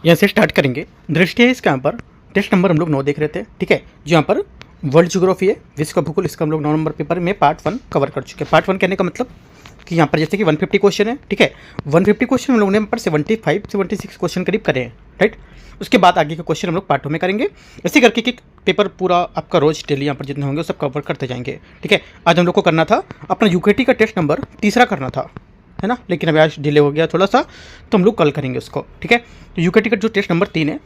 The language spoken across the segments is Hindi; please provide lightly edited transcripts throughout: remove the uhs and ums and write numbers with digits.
यहाँ से स्टार्ट करेंगे। दृष्टि है इसका, यहाँ पर टेस्ट नंबर हम लोग 9 देख रहे थे, ठीक है। जो यहाँ पर वर्ल्ड ज्योग्राफी है, विश्व का भूगोल, इसका हम लोग 9 नंबर पेपर में पार्ट 1 कवर कर चुके हैं। पार्ट 1 कहने का मतलब कि यहाँ पर जैसे कि 150 क्वेश्चन है, ठीक है। 150 क्वेश्चन हम लोगों ने यहाँ पर 75-76 क्वेश्चन करीब करे हैं, राइट। उसके बाद आगे के क्वेश्चन हम लोग पार्ट 2 में करेंगे। ऐसे करके कि पेपर पूरा आपका रोज डेली यहाँ पर जितने होंगे वो सब कवर करते जाएंगे, ठीक है। आज हम लोग को करना था अपना यूकेटी का टेस्ट नंबर 3 करना था, है ना, लेकिन अभी आज डिले हो गया थोड़ा सा, तो हम लोग कल करेंगे उसको, ठीक है। तो यूकेटी का जो टेस्ट नंबर 3 है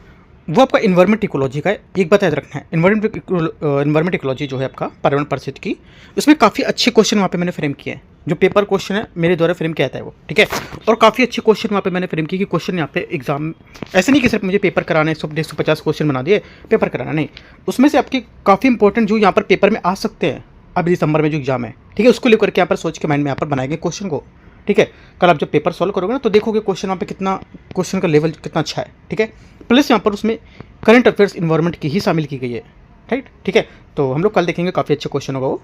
वो आपका इन्वायरमेंट इकोलॉजी का है। एक बात याद रखना है, इन्वायरमेंट इकोलॉजी जो है आपका पर्यावरण परिस्थिति की, उसमें काफ़ी अच्छे क्वेश्चन वहाँ पे मैंने फ्रेम किए हैं। जो पेपर क्वेश्चन है मेरे द्वारा फ्रेम किया जाता है वो, ठीक है। और काफ़ी अच्छे क्वेश्चन वहाँ पे मैंने फ्रेम किए कि क्वेश्चन यहाँ पे एग्जाम ऐसे नहीं कि सिर्फ मुझे पेपर कराने 150 क्वेश्चन बना दिए पेपर कराना, नहीं। उसमें से आपके काफ़ी इंपॉर्टेंट जो यहाँ पर पेपर में आ सकते हैं अभी दिसंबर में जो एग्जाम है, ठीक है, उसको लेकर के यहाँ पर सोच के माइंड में यहाँ पर बनाएंगे क्वेश्चन को, ठीक है। कल आप जब पेपर सॉल्व करोगे ना तो देखोगे क्वेश्चन वहाँ पे कितना, क्वेश्चन का लेवल कितना अच्छा है, ठीक है। प्लस यहाँ पर उसमें करंट अफेयर्स इन्वायरमेंट की ही शामिल की गई है, राइट, ठीक है। तो हम लोग कल देखेंगे, काफ़ी अच्छे क्वेश्चन होगा वो।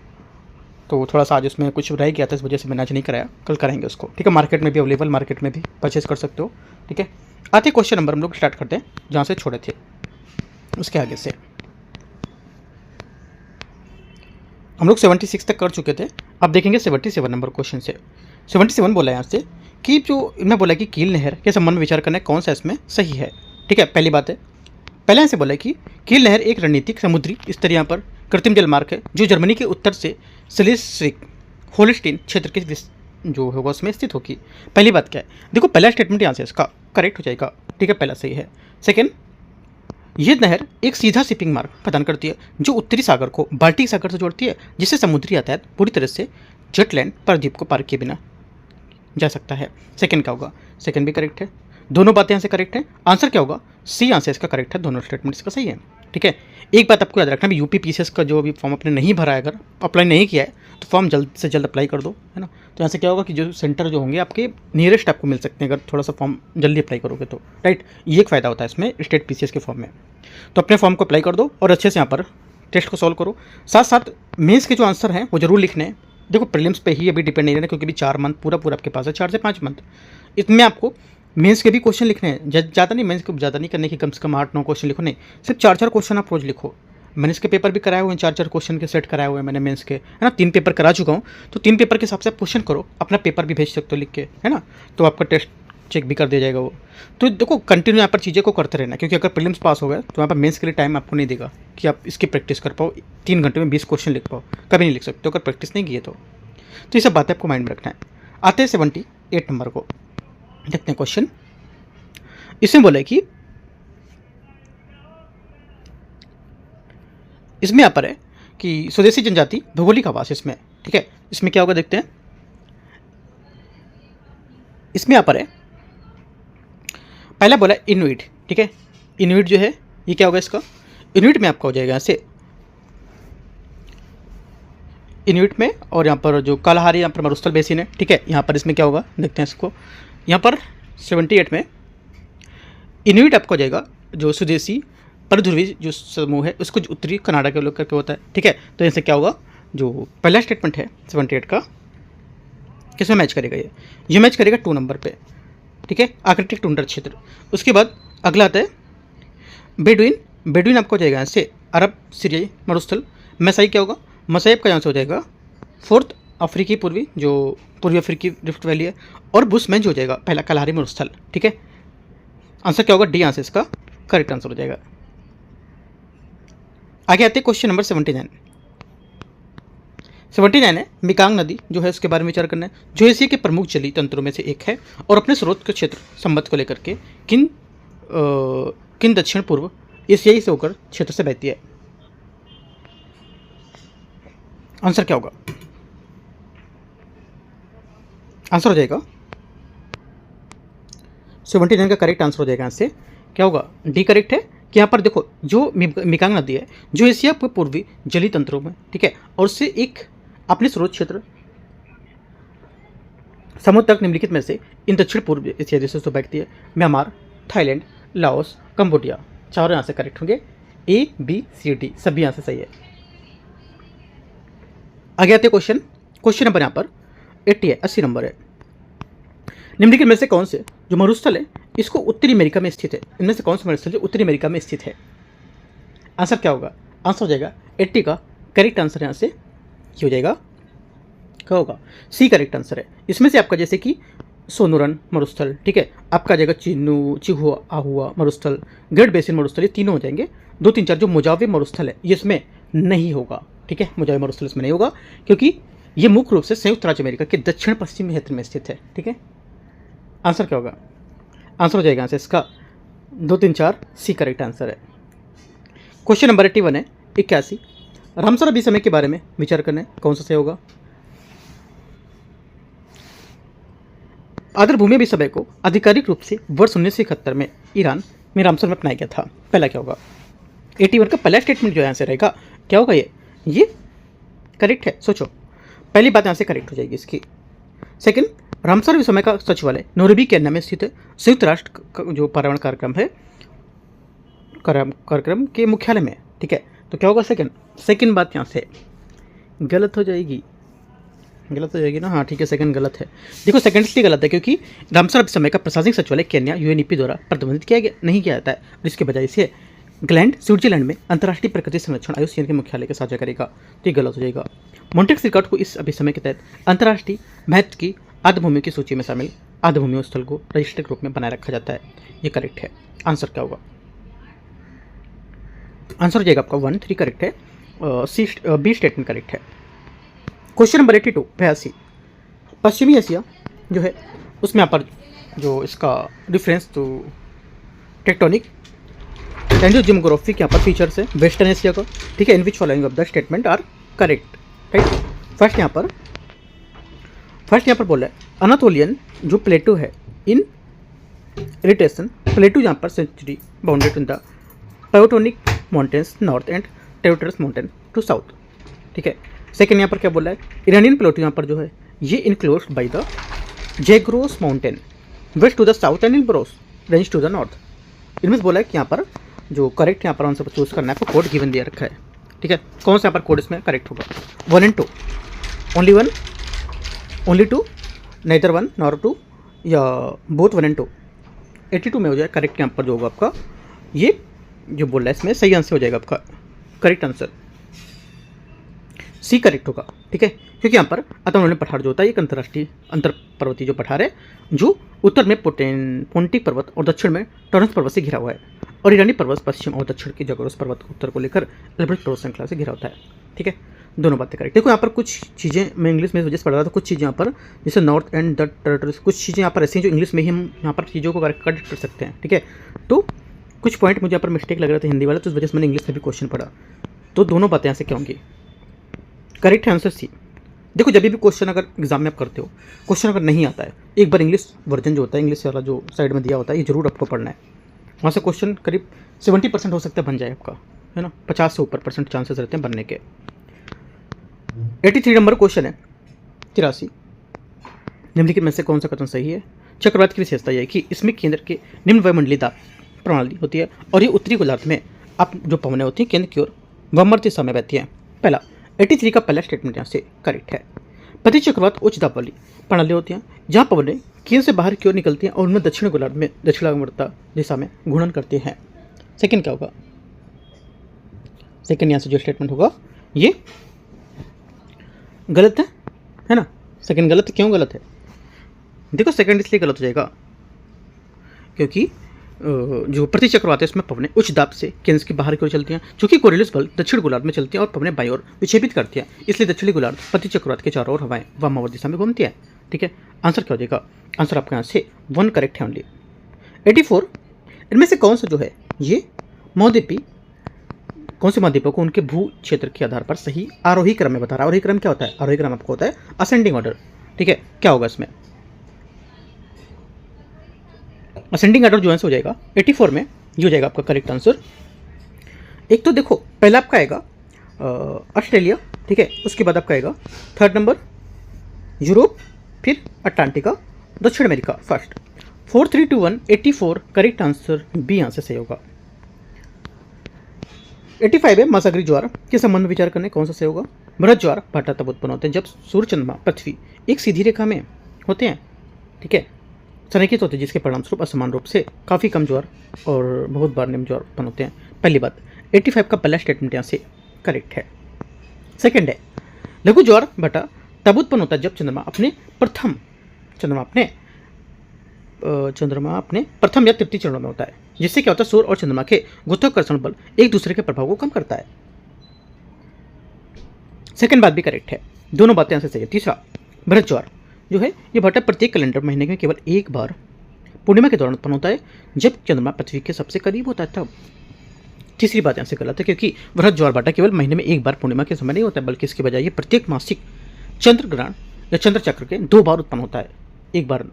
तो थोड़ा सा आज उसमें कुछ रह गया था, इस वजह से मैंने आज नहीं कराया, कल कराएंगे उसको, ठीक है। मार्केट में भी अवेलेबल, मार्केट में भी परचेज कर सकते हो, ठीक है। आते क्वेश्चन नंबर हम लोग स्टार्ट करते हैं जहाँ से छोड़े थे, उसके आगे से हम लोग 76 तक कर चुके थे। अब देखेंगे 77 नंबर क्वेश्चन से। 77 बोला है यहाँ से कि जो मैं बोला कि कील नहर के संबंध में विचार करना है कौन सा इसमें सही है, ठीक है। पहली बात है, पहले ऐसे बोला कि कील नहर एक रणनीतिक समुद्री स्तर यहाँ पर कृत्रिम जलमार्ग है जो जर्मनी के उत्तर से स्लेस्विग होल्स्टीन क्षेत्र के जो होगा उसमें स्थित होगी। पहली बात क्या है, देखो पहला स्टेटमेंट यहाँ से इसका करेक्ट हो जाएगा, ठीक है, पहला सही है। सेकेंड, ये नहर एक सीधा शिपिंग मार्ग प्रदान करती है जो उत्तरी सागर को बाल्टिक सागर से जोड़ती है, जिससे समुद्री यातायात पूरी तरह से जटलैंड प्रायद्वीप को पार किए बिना जा सकता है। सेकंड क्या होगा, सेकंड भी करेक्ट है, दोनों बातें यहाँ से करेक्ट है। आंसर क्या होगा, सी आंसर इसका करेक्ट है, दोनों स्टेटमेंट इसका सही है, ठीक है। एक बात आपको याद रखना, भी यूपी पीसीएस का जो अभी फॉर्म आपने नहीं भरा है, अगर अप्लाई नहीं किया है तो फॉर्म जल्द से जल्द अप्लाई कर दो, है ना। तो यहाँ से क्या होगा कि जो सेंटर जो होंगे आपके नियरेस्ट आपको मिल सकते हैं अगर थोड़ा सा फॉर्म जल्दी अप्लाई करोगे तो, राइट। ये एक फ़ायदा होता है इसमें स्टेट पीसीएस के फॉर्म में। तो अपने फॉर्म को अप्लाई कर दो और अच्छे से यहाँ पर टेस्ट को सॉल्व करो। साथ साथ मेंस के जो आंसर हैं वो जरूर लिखने हैं। देखो प्रीलिम्स पे ही अभी डिपेंड नहीं रहना, क्योंकि अभी 4 मंथ पूरा आपके पास है, 4 से 5 मंथ। इसमें आपको मेंस के भी क्वेश्चन लिखने हैं, ज़्यादा नहीं, मेंस को ज़्यादा नहीं करने की, कम से कम 8-9 क्वेश्चन लिखो, नहीं सिर्फ 4-4 क्वेश्चन आप रोज लिखो। मैंने इसके पेपर भी कराए हुए हैं, 4-4 क्वेश्चन के सेट कराए हुए हैं मैंने मेंस के, है ना। 3 पेपर करा चुका हूँ, तो 3 पेपर के हिसाब से आप क्वेश्चन करो, अपना पेपर भी भेज सकते हो लिख के, है ना। तो आपका टेस्ट चेक भी कर दिया जाएगा वो। तो देखो कंटिन्यू यहाँ पर चीज़ें को करते रहना, क्योंकि अगर प्रीलिम्स पास हो गए तो यहाँ पर मेंस के लिए टाइम आपको नहीं देगा कि आप इसकी प्रैक्टिस कर पाओ, 3 घंटे में 20 क्वेश्चन लिख पाओ, कभी नहीं लिख सकते अगर प्रैक्टिस नहीं की है तो ये सब बातें आपको माइंड में रखना है। आते हैं 78 नंबर को, देखते हैं क्वेश्चन। इसमें बोला है कि इसमें यहाँ पर है कि स्वदेशी जनजाति भौगोलिक आवास इसमें, ठीक है। इसमें क्या होगा देखते हैं। इसमें यहाँ पर है, पहला बोला इनुइट, ठीक है। इनुइट जो है ये क्या होगा इसका, इनुइट में आपका हो जाएगा ऐसे, इनुइट में। और यहाँ पर जो कालाहारी यहाँ पर मरुस्थल बेसिन है, ठीक है। यहाँ पर इसमें क्या होगा देखते हैं इसको। यहाँ पर 78 में इनुइट आपको हो जाएगा जो स्वदेशी परध्रुवी जो समूह है उसको जो उत्तरी कनाडा के लोग करके होता है, ठीक है। तो ऐसे क्या होगा, जो पहला स्टेटमेंट है 78 का किसमें मैच करेगा, ये मैच करेगा 2 नंबर पे, ठीक है, आर्कटिक टुंड्रा क्षेत्र। उसके बाद अगला आता है बेडुइन। बेडुइन आपको हो जाएगा यहाँ से अरब सीरियाई मरुस्थल। मसाई क्या होगा, मसाई का यहाँ से हो जाएगा 4th अफ्रीकी पूर्वी जो पूर्वी अफ्रीकी रिफ्ट वैली है। और बुशमैन जो हो जाएगा पहला कलाहारी मरुस्थल, ठीक है। आंसर क्या होगा, डी आंसर इसका करेक्ट आंसर हो जाएगा। आगे आते हैं क्वेश्चन नंबर 79। 79 है मिकांग नदी जो है उसके बारे में विचार करना है, जो एशिया के प्रमुख जलीय तंत्रों में से एक है और अपने स्रोत के क्षेत्र संबंध को लेकर के किन दक्षिण पूर्व एशियाई से होकर क्षेत्र से बहती है। आंसर क्या होगा, आंसर हो जाएगा 79 का करेक्ट आंसर हो जाएगा। यहाँ से क्या होगा, डी करेक्ट है कि यहाँ पर देखो जो मिकांग नदी है जो एशिया के पूर्वी जलीय तंत्रों में, ठीक है, और उससे एक अपने स्रोत क्षेत्र समुद्र तक निम्नलिखित में से इन दक्षिण पूर्व एशिया देशों से बहती है। म्यांमार, थाईलैंड, लाओस, कंबोडिया, चारों यहाँ से करेक्ट होंगे, ए बी सी डी सभी यहाँ से सही है। आगे आते क्वेश्चन नंबर यहाँ पर 80 है, 80 नंबर है। निम्नलिखित में से कौन से जो मरुस्थल है इसको उत्तरी अमेरिका में स्थित है, इनमें से कौन सा मरुस्थल जो उत्तरी अमेरिका में स्थित है? आंसर क्या होगा? आंसर हो जाएगा 80 का करेक्ट आंसर यहाँ से हो जाएगा, क्या होगा? सी करेक्ट आंसर है। इसमें से आपका जैसे कि सोनोरन मरुस्थल, ठीक है, आपका आ जाएगा चिहुआ आहुआ मरुस्थल, ग्रेट बेसिन मरुस्थल, ये तीनों हो जाएंगे। 2 3 4 जो मोजावे मरुस्थल है ये इसमें नहीं होगा, ठीक है, मोजावे मरुस्थल इसमें नहीं होगा क्योंकि ये मुख्य रूप से संयुक्त राज्य अमेरिका के दक्षिण पश्चिमी क्षेत्र में स्थित है, ठीक है। आंसर क्या होगा? आंसर हो जाएगा यहाँ से इसका 2 3 4 सी करेक्ट आंसर है। क्वेश्चन नंबर 81 है 81, रामसर अभिसमय के बारे में विचार करना कौन सा सही होगा? आर्द्रभूमि अभिसमय को आधिकारिक रूप से वर्ष 1971 में ईरान में रामसर में अपनाया गया था। पहला क्या होगा? 81 का पहला स्टेटमेंट जो यहाँ से रहेगा क्या होगा? ये करेक्ट है, सोचो, पहली बात यहाँ से करेक्ट हो जाएगी इसकी। सेकंड, रामसर अभिसमय का सचिवालय नैरोबी केन्या में स्थित है, संयुक्त राष्ट्र का जो पर्यावरण कार्यक्रम है कार्यक्रम के मुख्यालय में, ठीक है। तो क्या होगा? सेकंड बात यहाँ से गलत हो जाएगी, ना? हाँ ठीक है, सेकंड गलत है। देखो सेकंड इसलिए गलत है क्योंकि रामसर अभिसमय का प्रशासनिक सचिवालय केन्या यूएनईपी द्वारा प्रतिबंधित नहीं किया जाता है और इसके बजाय से ग्लैंड स्विट्जरलैंड में अंतर्राष्ट्रीय प्रकृति संरक्षण आयुष्मान के मुख्यालय के साझा करेगा, तो ये गलत हो जाएगा। मॉन्टेक्स रिकॉर्ड को इस अभिसमय के तहत अंतर्राष्ट्रीय महत्व की आर्द्रभूमि की सूची में शामिल आर्द्रभूमि स्थल को रजिस्टर के रूप में बनाए रखा जाता है, ये करेक्ट है। आंसर क्या होगा? आंसर हो जाएगा आपका 1 3 करेक्ट है, बी स्टेटमेंट करेक्ट है। क्वेश्चन नंबर 82 82, पश्चिमी एशिया जो है उसमें यहाँ पर जो इसका रिफरेंस तो टेक्टोनिक एंड जियोग्राफी के यहाँ पर फीचर्स है वेस्टर्न एशिया का, ठीक है। In which following of the statement are correct, right. First यहाँ पर बोला है अनातोलियन जो प्लेटू है इन इरिटेशन, प्लेटू यहाँ पर century bounded in the Pontic mountains north and Taurus mountain to south, ठीक है। सेकंड यहाँ पर क्या बोला है? इरानियन प्लेटू यहाँ पर जो है ये enclosed by the Zagros mountain west to the south and Elburz range to the north. इनमें बोला है कि यहाँ पर जो करेक्ट यहाँ पर आंसर चूज करना है, आपको कोड गिवन दिया रखा है, ठीक है। कौन सा यहाँ पर कोड इसमें करेक्ट होगा? 1 and 2, only 1 only 2, neither 1 nor 2 या बोथ 1 and 2। 82 में हो जाए करेक्ट यहाँ पर जो होगा आपका, ये जो बोल रहा है इसमें सही आंसर हो जाएगा आपका, करेक्ट आंसर सी करेक्ट होगा, ठीक है। क्योंकि यहाँ पर अतुलनीय पठार जो होता है एक अंतर्राष्ट्रीय अंतर पर्वतीय जो पठार है जो उत्तर में पोंटिक पर्वत और दक्षिण में टॉरंस पर्वत से घिरा हुआ है और ईरानी पर्वत पश्चिम और दक्षिण की जगरोस पर्वत उत्तर को लेकर एल्बर्ट पर्वत श्रृंखला से घिरा होता है, ठीक है। दोनों बातें करेक्ट। देखो यहाँ पर कुछ चीज़ें मैं इंग्लिश में वजह से पढ़ रहा था, कुछ चीज़ें यहाँ पर जैसे नॉर्थ एंड द टेरिटरीज, कुछ चीज़ें यहाँ पर ऐसी हैं जो इंग्लिश में ही हम यहाँ पर चीज़ों को करेक्ट कर सकते हैं, ठीक है। तो कुछ पॉइंट मुझे यहाँ पर मिस्टेक लग रहा था हिंदी वाला, तो उस वजह से मैंने इंग्लिश में भी क्वेश्चन पढ़ा, तो दोनों बातें यहाँ से क्या होंगी? करेक्ट है आंसर सी। देखो जब भी क्वेश्चन अगर एग्जाम में आप करते हो, क्वेश्चन अगर नहीं आता है, एक बार इंग्लिश वर्जन जो होता है, इंग्लिश वाला जो साइड में दिया होता है, ये जरूर आपको पढ़ना है। वहाँ से क्वेश्चन करीब 70% हो सकता है बन जाए आपका, है ना, 50 से ऊपर % चांसेस रहते हैं बनने के। 83 नंबर क्वेश्चन है 83, निम्नलिखित में से कौन सा कथन सही है? चक्रवात की विशेषता यह है कि इसमें केंद्र के निम्न वायुमंडलीय दाब प्रणाली होती है और ये उत्तरी गोलार्ध में आप जो पवनें होती हैं केंद्र की ओर वामवर्त दिशा में बहती हैं। पहला 83 का पहला स्टेटमेंट यहाँ से करेक्ट है। प्रति चक्रवात उच्च दाब वाली प्रणाली होती हैं जहाँ पवनें केंद्र से बाहर की ओर निकलती हैं और उनमें दक्षिण गोलार्ध में दक्षिणावर्त दिशा में घूर्णन करती हैं। सेकंड क्या होगा? सेकंड यहाँ से जो स्टेटमेंट होगा ये गलत है ना। सेकंड गलत, क्यों गलत है? देखो सेकंड इसलिए गलत हो जाएगा क्योंकि जो प्रति चक्रवात है उसमें पवनें उच्च दाब से केंद्र की बाहर की ओर चलती हैं, चूंकि कोरियलिस बल दक्षिण गोलार्ध में चलती हैं और पवनें बाईं ओर विक्षेपित करती हैं, इसलिए दक्षिणी गोलार्ध प्रति चक्रवात के चारों ओर हवाएं वामावर्त दिशा में घूमती हैं, ठीक है। आंसर क्या हो जाएगा? आंसर आपके यहाँ से 1 करेक्ट है ओनली। 84 इनमें से कौन सा जो है ये महाद्वीपी, कौन से महाद्वीपों को उनके भू क्षेत्र के आधार पर सही आरोही क्रम में बता रहा है। आरोही क्रम क्या होता है? आरोही क्रम आपको होता है असेंडिंग ऑर्डर, ठीक है। क्या होगा इसमें? असेंडिंग ऑर्डर जो है हो जाएगा 84 में, ये हो जाएगा आपका करेक्ट आंसर। एक तो देखो पहला आपका आएगा ऑस्ट्रेलिया, ठीक है, उसके बाद आपका आएगा थर्ड नंबर यूरोप, फिर अटलांटिका, दक्षिण America first. 4 3 2 1 84 correct answer B यहाँ से सही होगा। 85 है महासागरीय ज्वार के संबंध में विचार करने कौन सा सही होगा? बृहद ज्वार भाटा तब उत्पन्न होते हैं जब सूर्य चंद्रमा पृथ्वी एक सीधी रेखा में होते हैं, ठीक है। संरेखित होते हैं, जिसके परिणामस्वरूप असमान रूप से काफ़ी कम ज्वार और बहुत बार निम्न ज्वार उत्पन्न होते हैं। पहली बात, 85 का पहला स्टेटमेंट यहाँ से करेक्ट है। सेकंड है, लघु ज्वार बटा तब उत्पन्न होता है जब चंद्रमा अपने प्रथम या तृतीय चरणों में होता है, जिससे क्या होता है, सूर्य और चंद्रमा के गुरुत्वाकर्षण बल एक दूसरे के प्रभाव को कम करता है। सेकंड बात भी करेक्ट है, दोनों बातें यहाँ से सही है। तीसरा, भरत ज्वार जो है ये भट्टा प्रत्येक कैलेंडर महीने में केवल एक बार पूर्णिमा के दौरान उत्पन्न होता है, जब चंद्रमा पृथ्वी के सबसे करीब होता है तब। तीसरी बात यहाँ से गलत है, क्योंकि वृहत ज्वार भाटा केवल महीने में एक बार पूर्णिमा के समय नहीं होता है, बल्कि इसके बजाय ये प्रत्येक मासिक चंद्र ग्रहण या चंद्र चक्र के 2 बार उत्पन्न होता है, एक बार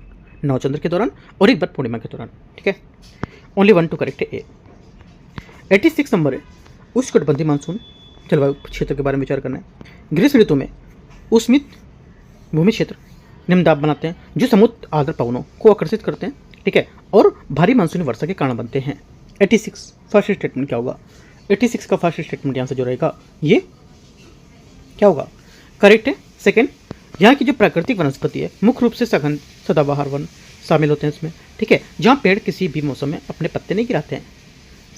नवचंद्र के दौरान और एक बार पूर्णिमा के दौरान। ठीक है, ओनली 1 2 करेक्ट है ए। 86 नंबर है, उष्णकटिबंधीय मानसून जलवायु क्षेत्र के बारे में विचार करना है। ग्रीष्म ऋतु में उष्मित भूमि क्षेत्र निम्न दाब बनाते हैं, जो समुद्र आर्द्र पवनों को आकर्षित करते हैं। ठीक है, और भारी मानसूनी वर्षा के कारण बनते हैं। 86 फर्स्ट स्टेटमेंट क्या होगा? 86 का फर्स्ट स्टेटमेंट यहाँ से जो रहेगा ये क्या होगा? करेक्ट है। सेकंड, यहाँ की जो प्राकृतिक वनस्पति है मुख्य रूप से सघन सदाबहार वन शामिल होते हैं इसमें। ठीक है, जहाँ पेड़ किसी भी मौसम में अपने पत्ते नहीं गिराते हैं।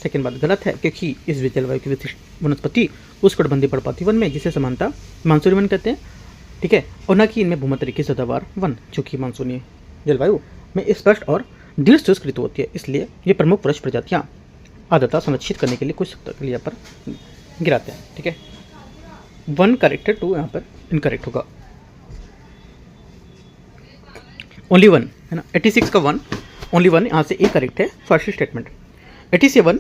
सेकंड बात गलत है, क्योंकि इस जलवायु की विशिष्ट वनस्पति उष्णकटिबंधीय पर्णपाती वन में, जिसे समानता मानसूनी वन कहते हैं। ठीक है, और न कि इनमें भूमध्य रेखीय सदाबहार वन, जो कि मानसूनी जलवायु में स्पष्ट और दृढ़ शुष्क ऋतु होती है, इसलिए ये प्रमुख वृक्ष प्रजातियाँ आर्द्रता संरक्षित करने के लिए कुछ प्रक्रिया पर गिराते हैं। ठीक है, 1 करेक्ट है, 2 यहाँ पर इनकरेक्ट होगा। ओनली 1 है ना, 86 का 1 ओनली 1 यहाँ से ए करेक्ट है फर्स्ट स्टेटमेंट। 87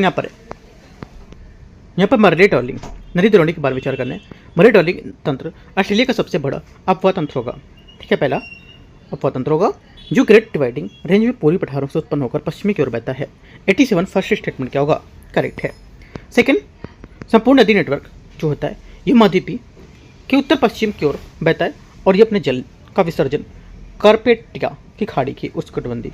यहाँ पर है, यहाँ पर मर्रे टॉर्लिंग नदी द्रोणी के बारे में विचार करना है। मर्रे टॉर्लिंग तंत्र ऑस्ट्रेलिया का सबसे बड़ा अपवाह तंत्र होगा। ठीक है, पहला अपवाह तंत्र होगा जो ग्रेट डिवाइडिंग रेंज में पूरी पठारों से उत्पन्न होकर पश्चिमी की ओर बहता है। 87 फर्स्ट स्टेटमेंट क्या होगा? करेक्ट है। सेकंड, संपूर्ण नदी नेटवर्क जो होता है ये महाद्वीपी के उत्तर पश्चिम की ओर बहता है और ये अपने जल का विसर्जन कार्पेटिया की खाड़ी की उष्णकटिबंधीय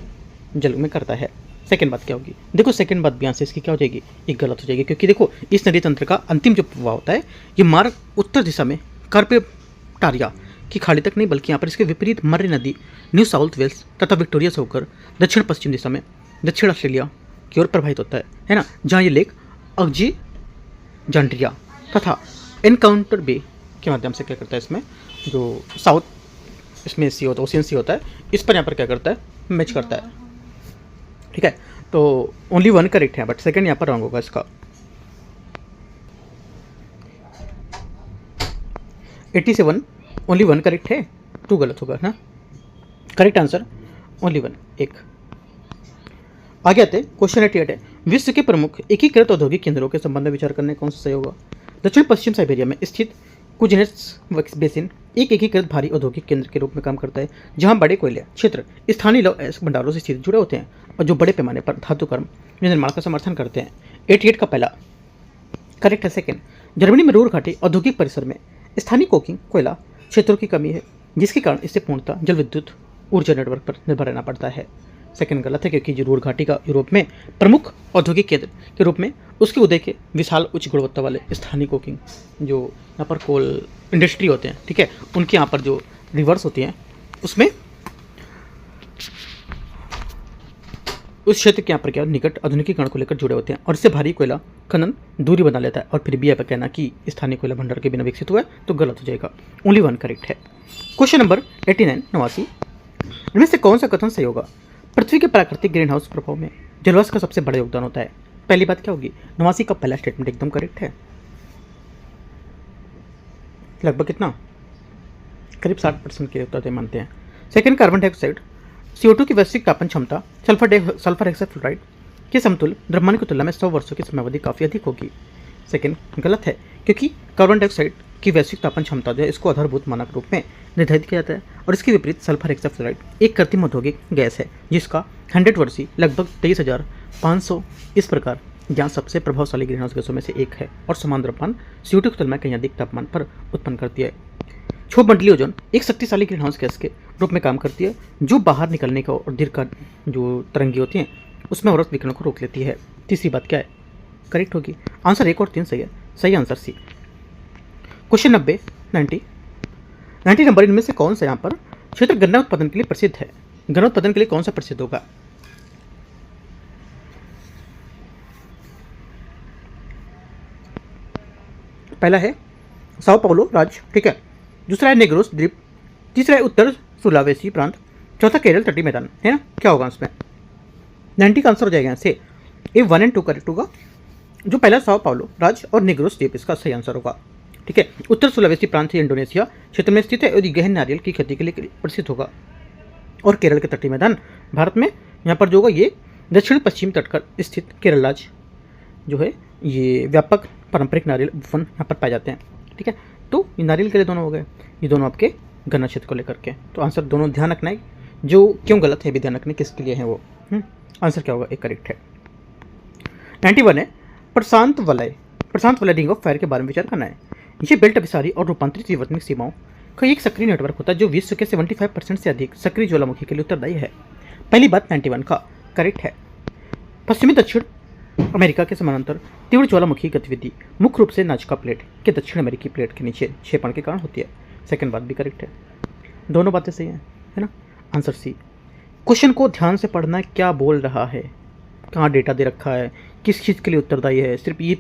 जल में करता है। सेकंड बात क्या होगी? देखो सेकंड बात भी यहाँ से इसकी क्या हो जाएगी? एक गलत हो जाएगी, क्योंकि देखो इस नदी तंत्र का अंतिम जो प्रवाह होता है ये मार्ग उत्तर दिशा में कार्पेटारिया की खाड़ी तक नहीं, बल्कि यहाँ पर इसके विपरीत मर्रे नदी न्यू साउथ वेल्स तथा विक्टोरिया से होकर दक्षिण पश्चिम दिशा में दक्षिण ऑस्ट्रेलिया की ओर प्रवाहित होता है ना, जहाँ ये लेक अलेक्जेंड्रिया तथा एनकाउंटर बे के माध्यम से क्या करता है, इसमें जो साउथ इसमें सी होता है, ओशियन सी होता है, इस पर यहाँ पर क्या करता है, मैच करता है। ठीक है, तो ओनली 1 करेक्ट है, बट सेकंड यहाँ पर रॉन्ग होगा इसका। 87 ओनली 1 करेक्ट है, 2 गलत होगा ना। करेक्ट आंसर ओनली 1 एक। आगे आते हैं क्वेश्चन 88 है, विश्व के प्रमुख एकीकृत औद्योगिक केंद्रों के संबंध में विचार करने कौन सा सही होगा? दक्षिण पश्चिम साइबेरिया में स्थित कुजनेट्स बेसिन एक एकीकृत भारी औद्योगिक केंद्र के रूप में काम करता है, जहां बड़े कोयले क्षेत्र स्थानीय लौह अयस्क भंडारों से सीधे जुड़े होते हैं और जो बड़े पैमाने पर धातु कर्म निर्माण का समर्थन करते हैं। 88 का पहला करेक्ट है। सेकंड, जर्मनी में रूर घाटी औद्योगिक परिसर में स्थानीय कोकिंग कोयला क्षेत्रों की कमी है, जिसके कारण इसे पूर्णतः जल विद्युत ऊर्जा नेटवर्क पर निर्भर रहना पड़ता है। सेकंड गलत है, क्योंकि जो रूर घाटी का यूरोप में प्रमुख औद्योगिक केंद्र के रूप में उसके उदय के विशाल उच्च गुणवत्ता वाले स्थानीय कोकिंग जो यहाँ पर कोल इंडस्ट्री होते हैं, ठीक है, उनके यहाँ पर जो रिवर्स होती हैं उसमें उस क्षेत्र के यहाँ पर क्या निकट आधुनिकीकरण को लेकर जुड़े होते हैं और इससे भारी कोयला खनन दूरी बना लेता है। और फिर भी यह कहना कि स्थानीय कोयला भंडार के बिना विकसित हुआ है तो गलत हो जाएगा। ओनली 1 करेक्ट है। क्वेश्चन नंबर 89 इनमें से कौन सा कथन सही होगा? पृथ्वी के प्राकृतिक ग्रीन हाउस प्रभाव में जलवाष्प का सबसे बड़ा योगदान होता है। पहली बात क्या होगी? 89 का पहला स्टेटमेंट एकदम करेक्ट है, लगभग कितना, करीब 60% के उत्तर मानते हैं। सेकंड, कार्बन डाइऑक्साइड CO2 की वैश्विक तापन क्षमता सल्फर हेक्साफ्लोराइड के समतुल्य द्रव्यमान की तुलना में 100 वर्षों की समयावधि काफ़ी अधिक होगी। सेकंड गलत है, क्योंकि कार्बन डाइऑक्साइड की वैश्विक तापन क्षमता जो है इसको आधारभूत मानक रूप में निर्धारित किया जाता है और इसके विपरीत सल्फर हेक्साफ्लोराइड एक कृत्रिम औद्योगिक गैस है जिसका 100 वर्षीय लगभग 23,500 इस प्रकार जहाँ सबसे प्रभावशाली ग्रीन हाउस गैसों में से एक है और समान द्रव्यमान CO2 की तुलना में कहीं अधिक तापमान पर उत्पन्न करती है। क्षोभ मंडलीय ओजोन एक शक्तिशाली ग्रीन हाउस गैस के रूप में काम करती है जो बाहर निकलने का और दीर्घ जो तरंगी होती हैं उसमें अवरक्त विकिरण को रोक लेती है। तीसरी बात क्या है? करेक्ट होगी। आंसर 1 और 3 सही है, सही आंसर C। क्वेश्चन 90 नंबर इनमें से कौन सा यहाँ पर क्षेत्र गन्ना उत्पादन के लिए प्रसिद्ध है। गन्ना उत्पादन के लिए कौन सा प्रसिद्ध होगा? पहला है साओ पाउलो राज्य, ठीक है। दूसरा है नेग्रोस द्वीप। तीसरा है उत्तर सुलावेसी प्रांत। चौथा केरल तटीय मैदान, है ना। क्या होगा इसमें? 90 का आंसर हो जाएगा यहाँ से ए 1 और 2 करेक्ट होगा। जो पहला साओ पाउलो राज्य और नेग्रोस द्वीप इसका सही आंसर होगा, ठीक है। उत्तर सुलावेसी प्रांत इंडोनेशिया क्षेत्र में स्थित है और ये गहन नारियल की खेती के लिए प्रसिद्ध होगा। और केरल के तटीय मैदान भारत में यहाँ पर जो होगा ये दक्षिण पश्चिम तट पर स्थित केरल राज्य जो है ये व्यापक पारंपरिक नारियल वन यहाँ पर पाए जाते हैं, ठीक है। तो ये नारियल के लिए दोनों हो गए, ये दोनों आपके गन्ना क्षेत्र को लेकर के। तो आंसर दोनों ध्यान रखना है, जो क्यों गलत है भी ध्यान रखना किसके लिए है वो। आंसर क्या होगा? एक करेक्ट है। 91 है प्रशांत वलय रिंग ऑफ फायर के बारे में विचार करना है। ये बेल्ट अभिसारी और रूपांतरित विवर्तनिक सीमाओं का एक सक्रिय नेटवर्क होता है जो विश्व के 75% से अधिक सक्रिय ज्वालामुखी के लिए उत्तरदायी है। पहली बात 91 का करेक्ट है। पश्चिमी दक्षिण अमेरिका के समानांतर तीव्र ज्वालामुखी गतिविधि मुख्य रूप से नाजका प्लेट के दक्षिण अमेरिकी प्लेट के नीचे क्षेपण के कारण होती है। सेकंड बात भी करेक्ट है, दोनों बातें सही है ना। Answer C. क्वेश्चन को ध्यान से पढ़ना है, क्या बोल रहा है, कहाँ डेटा दे रखा है, किस चीज़ के लिए उत्तरदायी है। सिर्फ ये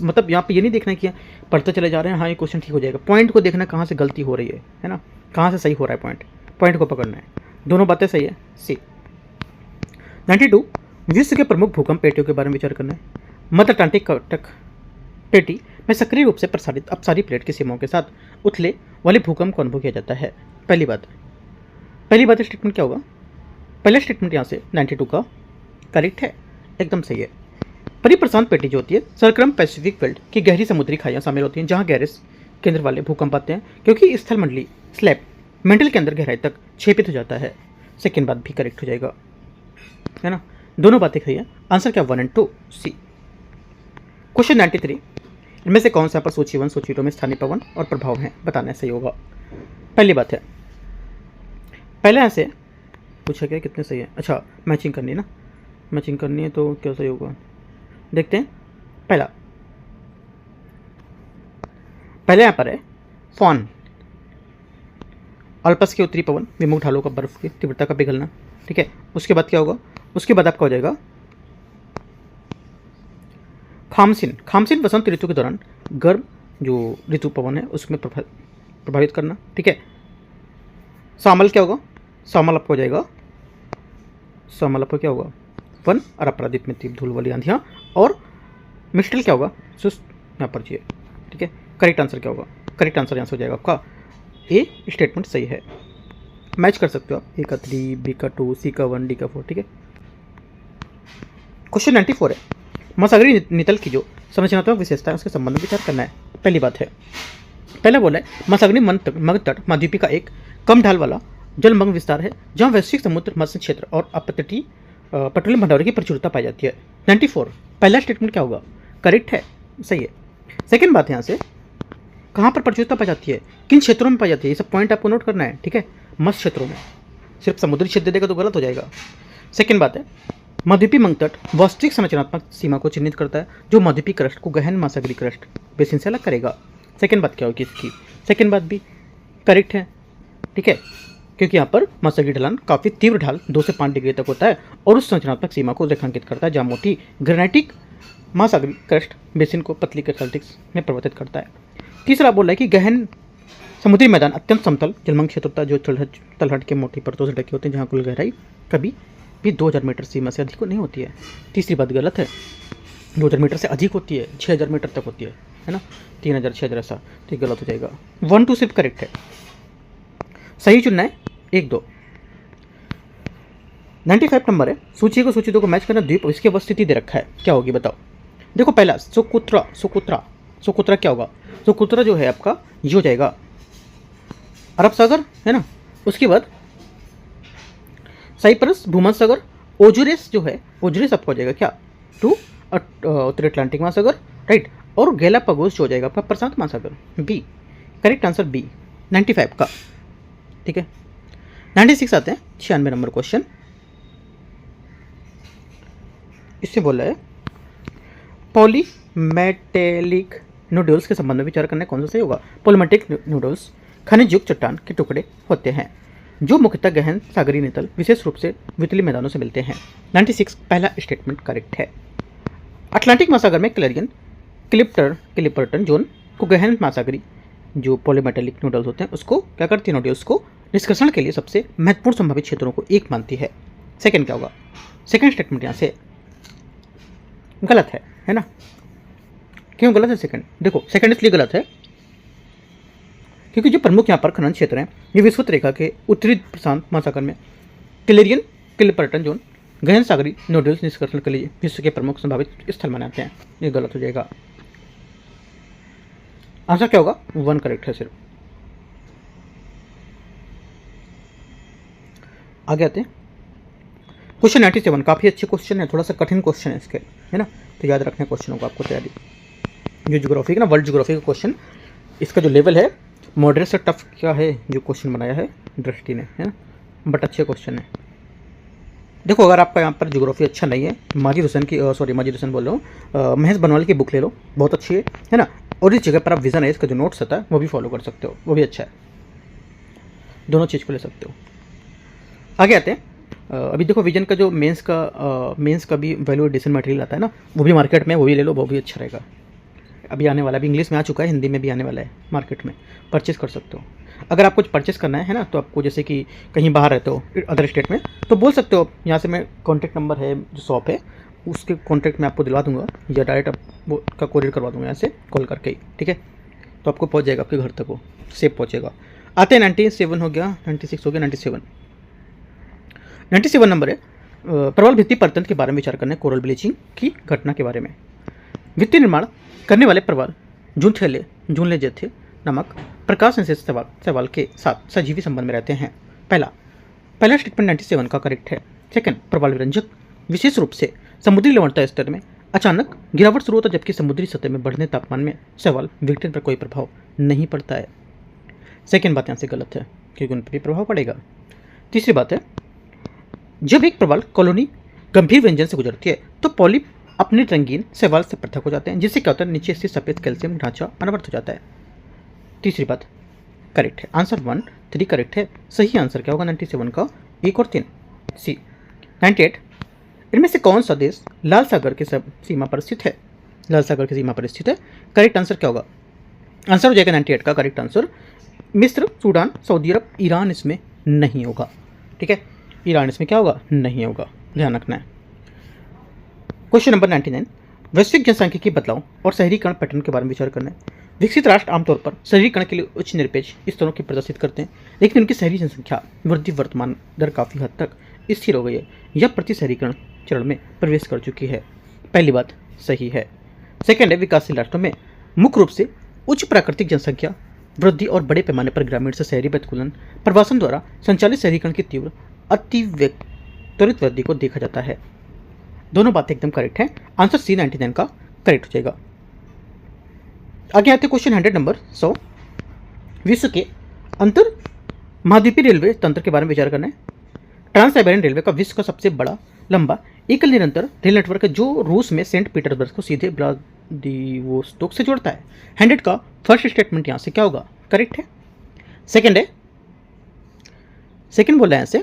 मतलब यहाँ पे ये नहीं देखना कि पढ़ते चले जा रहे हैं हाँ ये क्वेश्चन ठीक हो जाएगा। पॉइंट को देखना कहाँ से गलती हो रही है ना, कहाँ से सही हो रहा है। पॉइंट को पकड़ना है। दोनों बातें सही है। सी। 92 विश्व के प्रमुख भूकंप पेटियों के बारे में विचार करना है। मध्य अटलांटिक कटक पेटी में सक्रिय रूप से प्रसारित अपसारी प्लेट की सीमाओं के साथ उथले वाले भूकंप को अनुभव किया जाता है। पहली बात स्टेटमेंट क्या होगा? पहला स्टेटमेंट यहाँ से 92 का करेक्ट है, एकदम सही है। परिप्रशांत पेटी जो होती है सरक्रम पैसिफिक बेल्ट की गहरी समुद्री खाइयाँ शामिल होती हैं जहाँ गैरेस केंद्र वाले भूकंप आते हैं क्योंकि स्थल मंडली स्लैब मेंटल के अंदर गहराई तक क्षेपित हो जाता है। सेकेंड बात भी करेक्ट हो जाएगा, है ना। दोनों बातें सही है। आंसर क्या? 1 और 2 सी। क्वेश्चन 93 इनमें से कौन सा पर सूची 1 सूची 2 में स्थानीय पवन और प्रभाव है बताना सही होगा। पहली बात है पहले यहाँ से पूछा गया कितने सही है। अच्छा मैचिंग करनी है ना, मैचिंग करनी है तो क्या सही होगा देखते हैं। पहले यहाँ पर है फॉन अल्पस के उत्तरी पवन विमुख ढालों का बर्फ की तीव्रता का पिघलना, ठीक है। उसके बाद क्या होगा? उसके बाद आपका हो जाएगा खामसिन वसंत ऋतु के दौरान गर्म जो ऋतु पवन है उसमें प्रभावित करना, ठीक है। सामल क्या होगा? सामल आपको हो जाएगा, सामल आपको क्या होगा? वन और अपराधित में तीव्र धूल वाली आंधियाँ। और मिस्टल क्या होगा? सुस्त यहाँ पर चाहिए, ठीक है। करेक्ट आंसर क्या होगा? करेक्ट आंसर यहाँ से हो जाएगा आपका ए स्टेटमेंट सही है। मैच कर सकते हो आप, ए का 3, बी का 2, सी का 1, डी का 4, ठीक है। क्वेश्चन 94 है महासागरीय नितल की जो संरचनात्मक विशेषता है उसके संबंध में विचार करना है। पहली बात है पहला बोला है महासागरीय मध्य तट महाद्वीपी का एक कम ढाल वाला जलमग्न विस्तार है जहाँ वैश्विक समुद्र मत्स्य क्षेत्र और अपतटीय पेट्रोलियम भंडारों की प्रचुरता पाई जाती है। 94 पहला स्टेटमेंट क्या होगा? करेक्ट है, सही है। सेकंड बात यहाँ से कहाँ पर प्रचुरता पाई जाती है, किन क्षेत्रों में पाई जाती है, ये सब पॉइंट आपको नोट करना है, ठीक है। मत्स्य क्षेत्रों में, सिर्फ समुद्री क्षेत्र देगा तो गलत हो जाएगा। सेकंड बात है मध्यपी मंगतट वास्तविक संरचनात्मक सीमा को चिन्हित करता है जो मध्यपी क्रस्ट को गहन महासागरीय क्रस्ट बेसिन से अलग करेगा। सेकंड बात क्या होगी इसकी? सेकंड बात भी करेक्ट है, ठीक है, क्योंकि यहाँ पर महासागरीय ढलान काफ़ी तीव्र ढाल 2 से 5 डिग्री तक होता है और उस संरचनात्मक सीमा को रेखांकित करता है जहाँ मोटी ग्रेनाइटिक महासागरीय क्रस्ट बेसिन को पतली क्रिस्टलिटिक्स में परिवर्तित करता है। तीसरा बोल रहा है कि गहन समुद्री मैदान अत्यंत समतल जलमग्न क्षेत्र होता है जो तलहट के मोटी परतों से ढके होते हैं जहाँ कुल गहराई कभी भी 2000 मीटर सीमा से अधिक नहीं होती है। तीसरी बात गलत है, 2000 मीटर से अधिक होती है, 6000 मीटर तक होती है ना, 3000 6000 ऐसा, तो गलत हो जाएगा। 1 2 सिर्फ करेक्ट है, सही चुनना है 1 2। 95 नंबर है सूची को सूची 2 को मैच करना। द्वीप इसकी अवस्थिति दे रखा है, क्या होगी बताओ। देखो पहला सोकोत्रा क्या होगा? सोकोत्रा जो है आपका ये हो जाएगा अरब सागर, है ना। उसके बाद साइप्रस भूमध्य सागर। ओजुरेस जो है ओजुरेस आपका हो जाएगा क्या? टू उत्तरी अटलांटिक महासागर, राइट। और गैलापागोस जो हो जाएगा आपका प्रशांत महासागर, बी। करेक्ट आंसर बी 95 का, ठीक है। 96 आते हैं 96 नंबर क्वेश्चन। इससे बोला है पॉलीमेटेलिक नूडल्स के संबंध में विचार करना कौन सा सही होगा। पॉलीमेटिक नूडल्स खनिज युक्त चट्टान के टुकड़े होते हैं जो मुख्यतः गहन सागरीय नितल विशेष रूप से वितली मैदानों से मिलते हैं। 96 पहला स्टेटमेंट करेक्ट है। अटलांटिक महासागर में क्लिपर्टन जोन को गहन महासागरी जो पॉलीमेटेलिक नोडल्स होते हैं उसको क्या करती है, नोडल्स को निष्कर्षण के लिए सबसे महत्वपूर्ण संभावित क्षेत्रों को एक मानती है। सेकंड क्या होगा, सेकंड स्टेटमेंट यहाँ से गलत है ना। क्यों गलत है सेकंड? देखो सेकंड इसलिए गलत है क्योंकि जो प्रमुख यहाँ पर खनन क्षेत्र हैं ये विषुवत रेखा के उत्तरी प्रशांत महासागर में क्लिपर्टन जोन गहन सागरी नोडल्स निष्कर्षण के लिए विश्व के प्रमुख संभावित स्थल माने जाते हैं। ये गलत हो जाएगा। आंसर क्या होगा? 1 करेक्ट है सिर्फ। आगे आते हैं क्वेश्चन 97। काफी अच्छे क्वेश्चन है, थोड़ा सा कठिन क्वेश्चन है इसके, है ना, तो याद रखने क्वेश्चनों को आपको तैयारी। जो ज्योग्राफी का ना, वर्ल्ड ज्योग्राफी का क्वेश्चन, इसका जो लेवल है मॉडरेट से टफ क्या है जो क्वेश्चन बनाया है दृष्टि ने, है ना, बट अच्छे क्वेश्चन है। देखो अगर आपका यहाँ पर ज्योग्राफी अच्छा नहीं है, माजिद हुसैन बोल रहा हूँ, महेश बनवाल की बुक ले लो, बहुत अच्छी है ना। और इस जगह पर आप विजन है इसका जो नोट्स आता है वो भी फॉलो कर सकते हो, वो भी अच्छा है, दोनों चीज़ को ले सकते हो। आगे आते हैं। अभी देखो विजन का जो मेंस का भी वैल्यू एडिशन मटेरियल आता है ना, वो भी मार्केट में, वो भी ले लो, वो भी अच्छा रहेगा। अभी आने वाला, अभी इंग्लिश में आ चुका है, हिंदी में भी आने वाला है, मार्केट में परचेस कर सकते हो। अगर आपको कुछ परचेस करना है ना, तो आपको जैसे कि कहीं बाहर रहते हो अदर स्टेट में, तो बोल सकते हो यहाँ से मैं कॉन्टैक्ट नंबर है जो शॉप है उसके कॉन्टैक्ट में आपको दिलवा दूंगा, या डायरेक्ट वो का कोरियर करवा दूंगा यहाँ से कॉल करके ही, ठीक है। तो आपको पहुँच जाएगा, आपके घर तक वो सेफ पहुँचेगा। आते हैं 97 हो गया, 96 हो गया, 97 नंबर है। प्रबल भित्ति परतंत्र के बारे में विचार करना है, कोरल ब्लीचिंग की घटना के बारे में। भित्ति निर्माण करने वाले प्रवाल जूनले जेथे नामक प्रकाश संश्लेषित शैवाल के साथ सजीवी संबंध में रहते हैं। पहला स्टेटमेंट 97 का करेक्ट है। सेकंड, प्रवाल विरंजक विशेष रूप से समुद्री लवणता स्तर में अचानक गिरावट शुरू होता है, जबकि समुद्री सतह में बढ़ने तापमान में शैवाल विघटन पर कोई प्रभाव नहीं पड़ता है। सेकंड बात यहाँ से गलत है क्योंकि उन पर भी प्रभाव पड़ेगा। तीसरी बात है, जब एक प्रवाल कॉलोनी गंभीर व्यंजन से गुजरती है तो पॉलिप अपने रंगीन शैवाल से पृथक हो जाते हैं, जिससे क्या होता है, नीचे स्थित सफेद कैल्शियम ढांचा अनावृत हो जाता है। तीसरी बात करेक्ट है। आंसर 1, 3 करेक्ट है। सही आंसर क्या होगा 97 का? 1 और 3 सी। 98, इनमें से कौन सा देश लाल सागर की सीमा पर स्थित है? लाल सागर की सीमा पर स्थित है। करेक्ट आंसर क्या होगा? आंसर हो जाएगा 98 का करेक्ट आंसर मिस्र, सूडान, सऊदी अरब, ईरान इसमें नहीं होगा, ठीक है। ईरान इसमें क्या होगा? नहीं होगा, ध्यान रखना है। क्वेश्चन नंबर 99, वैश्विक जनसांख्यिकी बदलाव और शहरीकरण पैटर्न के बारे में विचार करना है। विकसित राष्ट्र आमतौर पर शहरीकरण के लिए उच्च निरपेक्ष स्तरों की प्रदर्शित करते हैं, लेकिन उनकी शहरी जनसंख्या वृद्धि वर्तमान दर काफ़ी हद तक स्थिर हो गई है या प्रति शहरीकरण चरण में प्रवेश कर चुकी है। पहली बात सही है। सेकेंड है, विकासशील राष्ट्रों में मुख्य रूप से उच्च प्राकृतिक जनसंख्या वृद्धि और बड़े पैमाने पर ग्रामीण से शहरी प्रतिकूलन प्रवासन द्वारा संचालित शहरीकरण की तीव्र त्वरित वृद्धि को देखा जाता है। दोनों बातें एकदम करेक्ट है। आंसर सी 99 का करेक्ट हो जाएगा। आगे आते क्वेश्चन 100 नंबर 100, विश्व के अंतर महाद्वीपीय रेलवे तंत्र के बारे में विचार करना है। ट्रांस साइबेरियन रेलवे का विश्व का सबसे बड़ा लंबा एकल निरंतर रेल नेटवर्क है, जो रूस में सेंट पीटर्सबर्ग को सीधे व्लादिवोस्तोक से जोड़ता है। 100 का फर्स्ट स्टेटमेंट यहाँ से क्या होगा? करेक्ट है। सेकेंड है, सेकेंड बोला है यहाँ से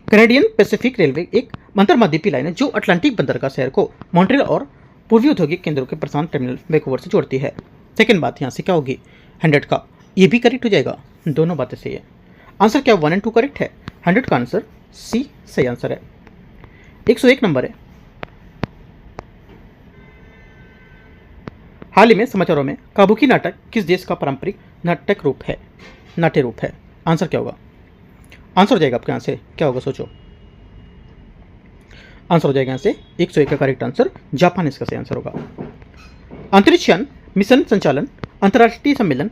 कैनेडियन पैसिफिक रेलवे एक अंतर्महाद्वीपीय लाइन है जो अटलांटिक बंदरगाह शहर को मॉन्ट्रियल और पूर्वी औद्योगिक केंद्रों के प्रशांत टर्मिनल वैंकूवर से जोड़ती है। सेकंड बात यहाँ से क्या होगी? 100 का ये भी करेक्ट हो जाएगा, दोनों बातें सही है। आंसर क्या 1 और 2 करेक्ट है। 100 का आंसर सी सही आंसर है। 101 नंबर है, हाल ही में समाचारों में काबुकी नाटक किस देश का पारंपरिक नाट्य रूप है? आंसर क्या होगा? आंसर हो जाएगा आपके यहाँ से क्या होगा? सोचो। आंसर हो जाएगा यहाँ से 101 का करेक्ट आंसर जापान इसका सही आंसर होगा। अंतरिक्ष यान मिशन संचालन अंतर्राष्ट्रीय सम्मेलन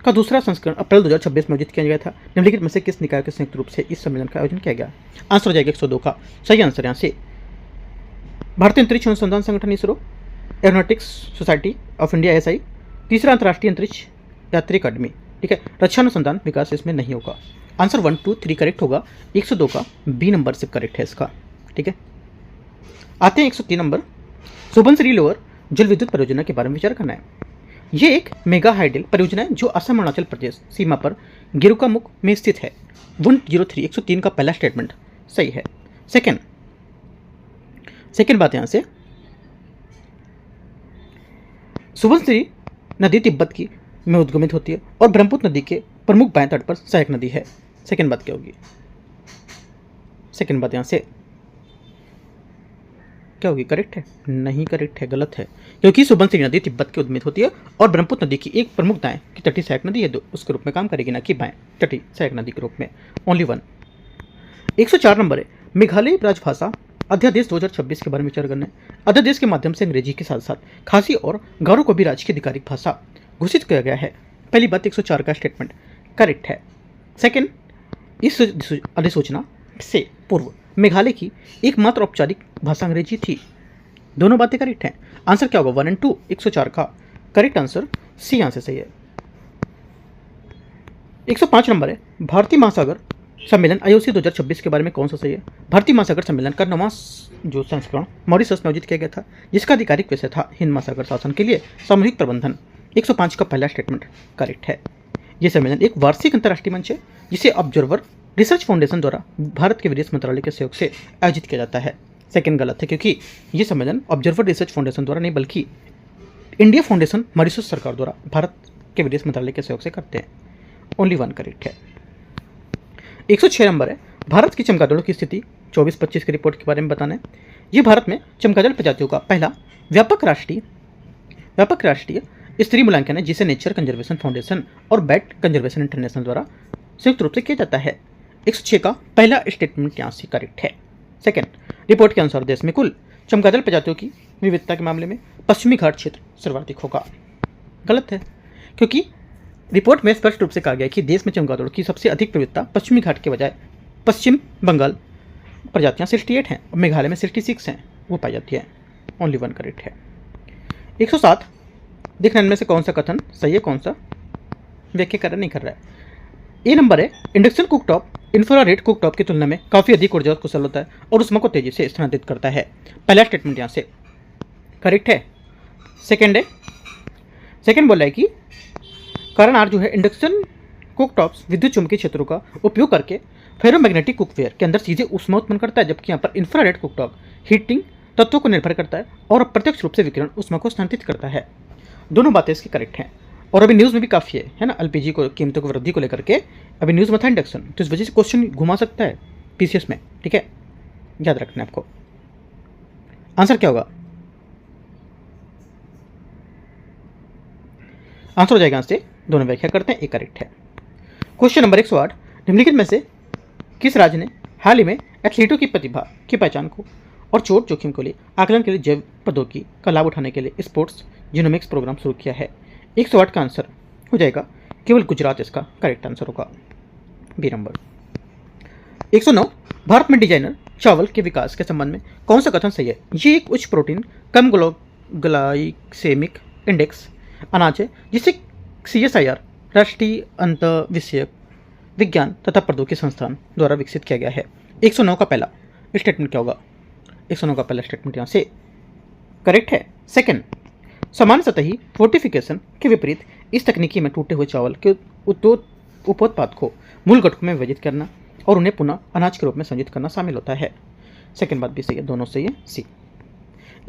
का दूसरा संस्करण अप्रैल 2026 में आयोजित किया गया था। निम्नलिखित में से किस निकाय के संयुक्त रूप से इस सम्मेलन का आयोजन किया गया? आंसर हो जाएगा 102 का सही आंसर यहाँ से भारतीय अंतरिक्ष अनुसंधान संगठन ISRO, aeronautics society of India ASI, तीसरा अंतर्राष्ट्रीय अंतरिक्ष यात्री अकादमी, ठीक है। रक्षा अनुसंधान विकास इसमें नहीं होगा। आंसर 1, 2, 3 करेक्ट होगा। 102 का बी नंबर से करेक्ट है इसका, ठीक है। आते हैं 103 नंबर, सुबनसिरी लोअर जल विद्युत परियोजना के बारे में विचार करना है। ये एक मेगा हाइडल परियोजना है जो असम अरुणाचल प्रदेश सीमा पर गेरुकामुख में स्थित है। 103 का पहला स्टेटमेंट सही है। सेकेंड बात यहाँ से, सुबनसिरी नदी तिब्बत की में उद्गमित होती है और ब्रह्मपुत्र नदी के प्रमुख बाएं तट पर सहायक नदी है। सेकेंड बात क्या होगी? सेकेंड बात यहाँ से क्या होगी? करेक्ट है? नहीं करेक्ट है, गलत है, क्योंकि सुबनसिरी नदी तिब्बत की उद्गमित होती है और ब्रह्मपुत्र नदी की एक प्रमुख दाएं की तटीय सहायक नदी है, उसके रूप में काम करेगी, ना कि बाएं तटीय सहायक नदी के रूप में। Only one. 104 नंबर है, मेघालय राजभाषा अध्यादेश 2026 के बारे में विचार करना है। अध्यादेश के माध्यम से अंग्रेजी के साथ साथ खासी और गारो को भी राज्य की आधिकारिक भाषा घोषित किया गया है। पहली बात 104 का स्टेटमेंट करेक्ट है। सेकंड, इस अधिसूचना से पूर्व मेघालय की एकमात्र औपचारिक भाषा अंग्रेजी थी। दोनों बातें करेक्ट हैं। आंसर क्या होगा? 1 और 2 104 का करेक्ट आंसर सी आंसर सही है। 105 नंबर है, भारतीय महासागर सम्मेलन IOC 2026 के बारे में कौन सा सही है? भारतीय महासागर सम्मेलन का 9वां जो संस्करण मॉरिशस में आयोजित किया गया था, जिसका आधिकारिक विषय था हिंद महासागर शासन के लिए सामूहिक प्रबंधन। 105 का पहला स्टेटमेंट करेक्ट है। यह सम्मेलन एक वार्षिक अंतर्राष्ट्रीय मंच है जिसे ऑब्जर्वर रिसर्च फाउंडेशन द्वारा भारत के विदेश मंत्रालय के सहयोग से आयोजित किया जाता है। सेकंड गलत है, क्योंकि यह सम्मेलन ऑब्जर्वर रिसर्च फाउंडेशन द्वारा नहीं बल्कि इंडिया फाउंडेशन मॉरिशस सरकार द्वारा भारत के विदेश मंत्रालय के सहयोग से करते हैं। ओनली वन करेक्ट है। 106 नंबर है, भारत की चमगादड़ों की स्थिति 24-25 की रिपोर्ट के बारे में बताना है। ये भारत में चमगादड़ प्रजातियों का पहला व्यापक राष्ट्रीय स्तरीय मूल्यांकन है, जिसे नेचर कंजर्वेशन फाउंडेशन और बैट कंजर्वेशन इंटरनेशनल द्वारा संयुक्त रूप से किया जाता है। 106 का पहला स्टेटमेंट यहाँ से करेक्ट है। सेकंड, रिपोर्ट के अनुसार देश में कुल चमगादड़ प्रजातियों की विविधता के मामले में पश्चिमी घाट क्षेत्र सर्वाधिक होगा। गलत है, क्योंकि रिपोर्ट में स्पष्ट रूप से कहा गया है कि देश में चमगादड़ों की सबसे अधिक विविधता पश्चिमी घाट के बजाय पश्चिम बंगाल प्रजातियां 68 हैं और मेघालय में 66 हैं, वो पाई जाती है। ओनली वन करेक्ट है। 107, देखना इनमें से कौन सा कथन सही है, कौन सा व्याख्याकरण नहीं कर रहा है। ए नंबर है, इंडक्शन कुकटॉप इंफ्रारेड कुकटॉप की तुलना में काफ़ी अधिक ऊर्जा कुशल होता है और ऊष्मा को तेजी से स्थानांतरित करता है। पहला स्टेटमेंट यहाँ से करेक्ट है। सेकेंड है, सेकेंड बोला है कि कारण आर जो है, इंडक्शन कुकटॉप्स विद्युत चुंबकीय क्षेत्रों का उपयोग करके फेरोमैग्नेटिक कुकवेयर के अंदर सीधे ऊष्मा उत्पन्न करता है, जबकि यहाँ पर इंफ्रारेड कुकटॉप हीटिंग तत्वों को निर्भर करता है और अप्रत्यक्ष रूप से विकिरण ऊष्मा को स्थानांतरित करता है। दोनों बातें इसकी करेक्ट हैं। और अभी न्यूज़ में भी काफ़ी है ना, एलपीजी को कीमतों की वृद्धि को लेकर के अभी न्यूज़ में था इंडक्शन, तो इस वजह से क्वेश्चन घुमा सकता है पीसीएस में, ठीक है, याद रखना है आपको। आंसर क्या होगा? आंसर हो जाएगा यहाँ से दोनों व्याख्या करते हैं, एक करेक्ट है। क्वेश्चन नंबर 108, निम्नलिखित में से किस राज्य ने हाल ही में एथलीटों की प्रतिभा की पहचान को और चोट जोखिम के लिए आकलन के लिए जैव प्रौद्योगिकी का लाभ उठाने के लिए स्पोर्ट्स जीनोमिक्स प्रोग्राम शुरू किया है? 108 का आंसर हो जाएगा केवल गुजरात, इसका करेक्ट आंसर होगा बी नंबर। 109, भारत में डिजाइनर चावल के विकास के संबंध में कौन सा कथन सही है? ये एक उच्च प्रोटीन कम ग्लाइसेमिक इंडेक्स अनाज है जिसे CSIR राष्ट्रीय अंत विषयक विज्ञान तथा प्रौद्योगिकी संस्थान द्वारा विकसित किया गया है। 109 का पहला स्टेटमेंट क्या होगा? 109 का पहला स्टेटमेंट यहाँ से करेक्ट है। सेकंड, समान सतही फोर्टिफिकेशन के विपरीत इस तकनीकी में टूटे हुए चावल के उपोत्पाद को मूल घटकों में विभाजित करना और उन्हें पुनः अनाज के रूप में संचित करना शामिल होता है। सेकंड बात भी सही है, दोनों सही है, सी।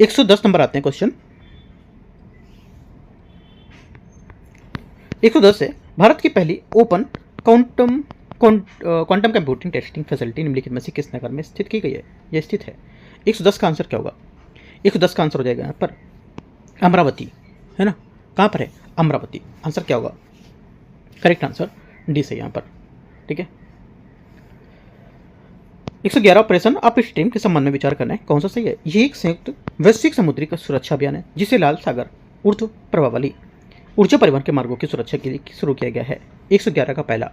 110 नंबर आते हैं क्वेश्चन। 110 है, भारत की पहली open quantum computing testing facility निम्नलिखित में से किस नगर में स्थित की गई है? यह स्थित है। 110 का आंसर क्या होगा? 110 का आंसर हो जाएगा यहाँ पर अमरावती, है ना। कहाँ पर है? अमरावती। आंसर क्या होगा? करेक्ट आंसर डी से यहाँ पर, ठीक है। 111, ऑपरेशन अप स्ट्रीम के संबंध में विचार करना है, कौन सा सही है? ये एक संयुक्त वैश्विक समुद्री का सुरक्षा अभियान है जिसे लाल सागर ऊर्ध्व प्रभावली ऊर्जा परिवहन के मार्गों की सुरक्षा के लिए शुरू किया गया है। 111 का पहला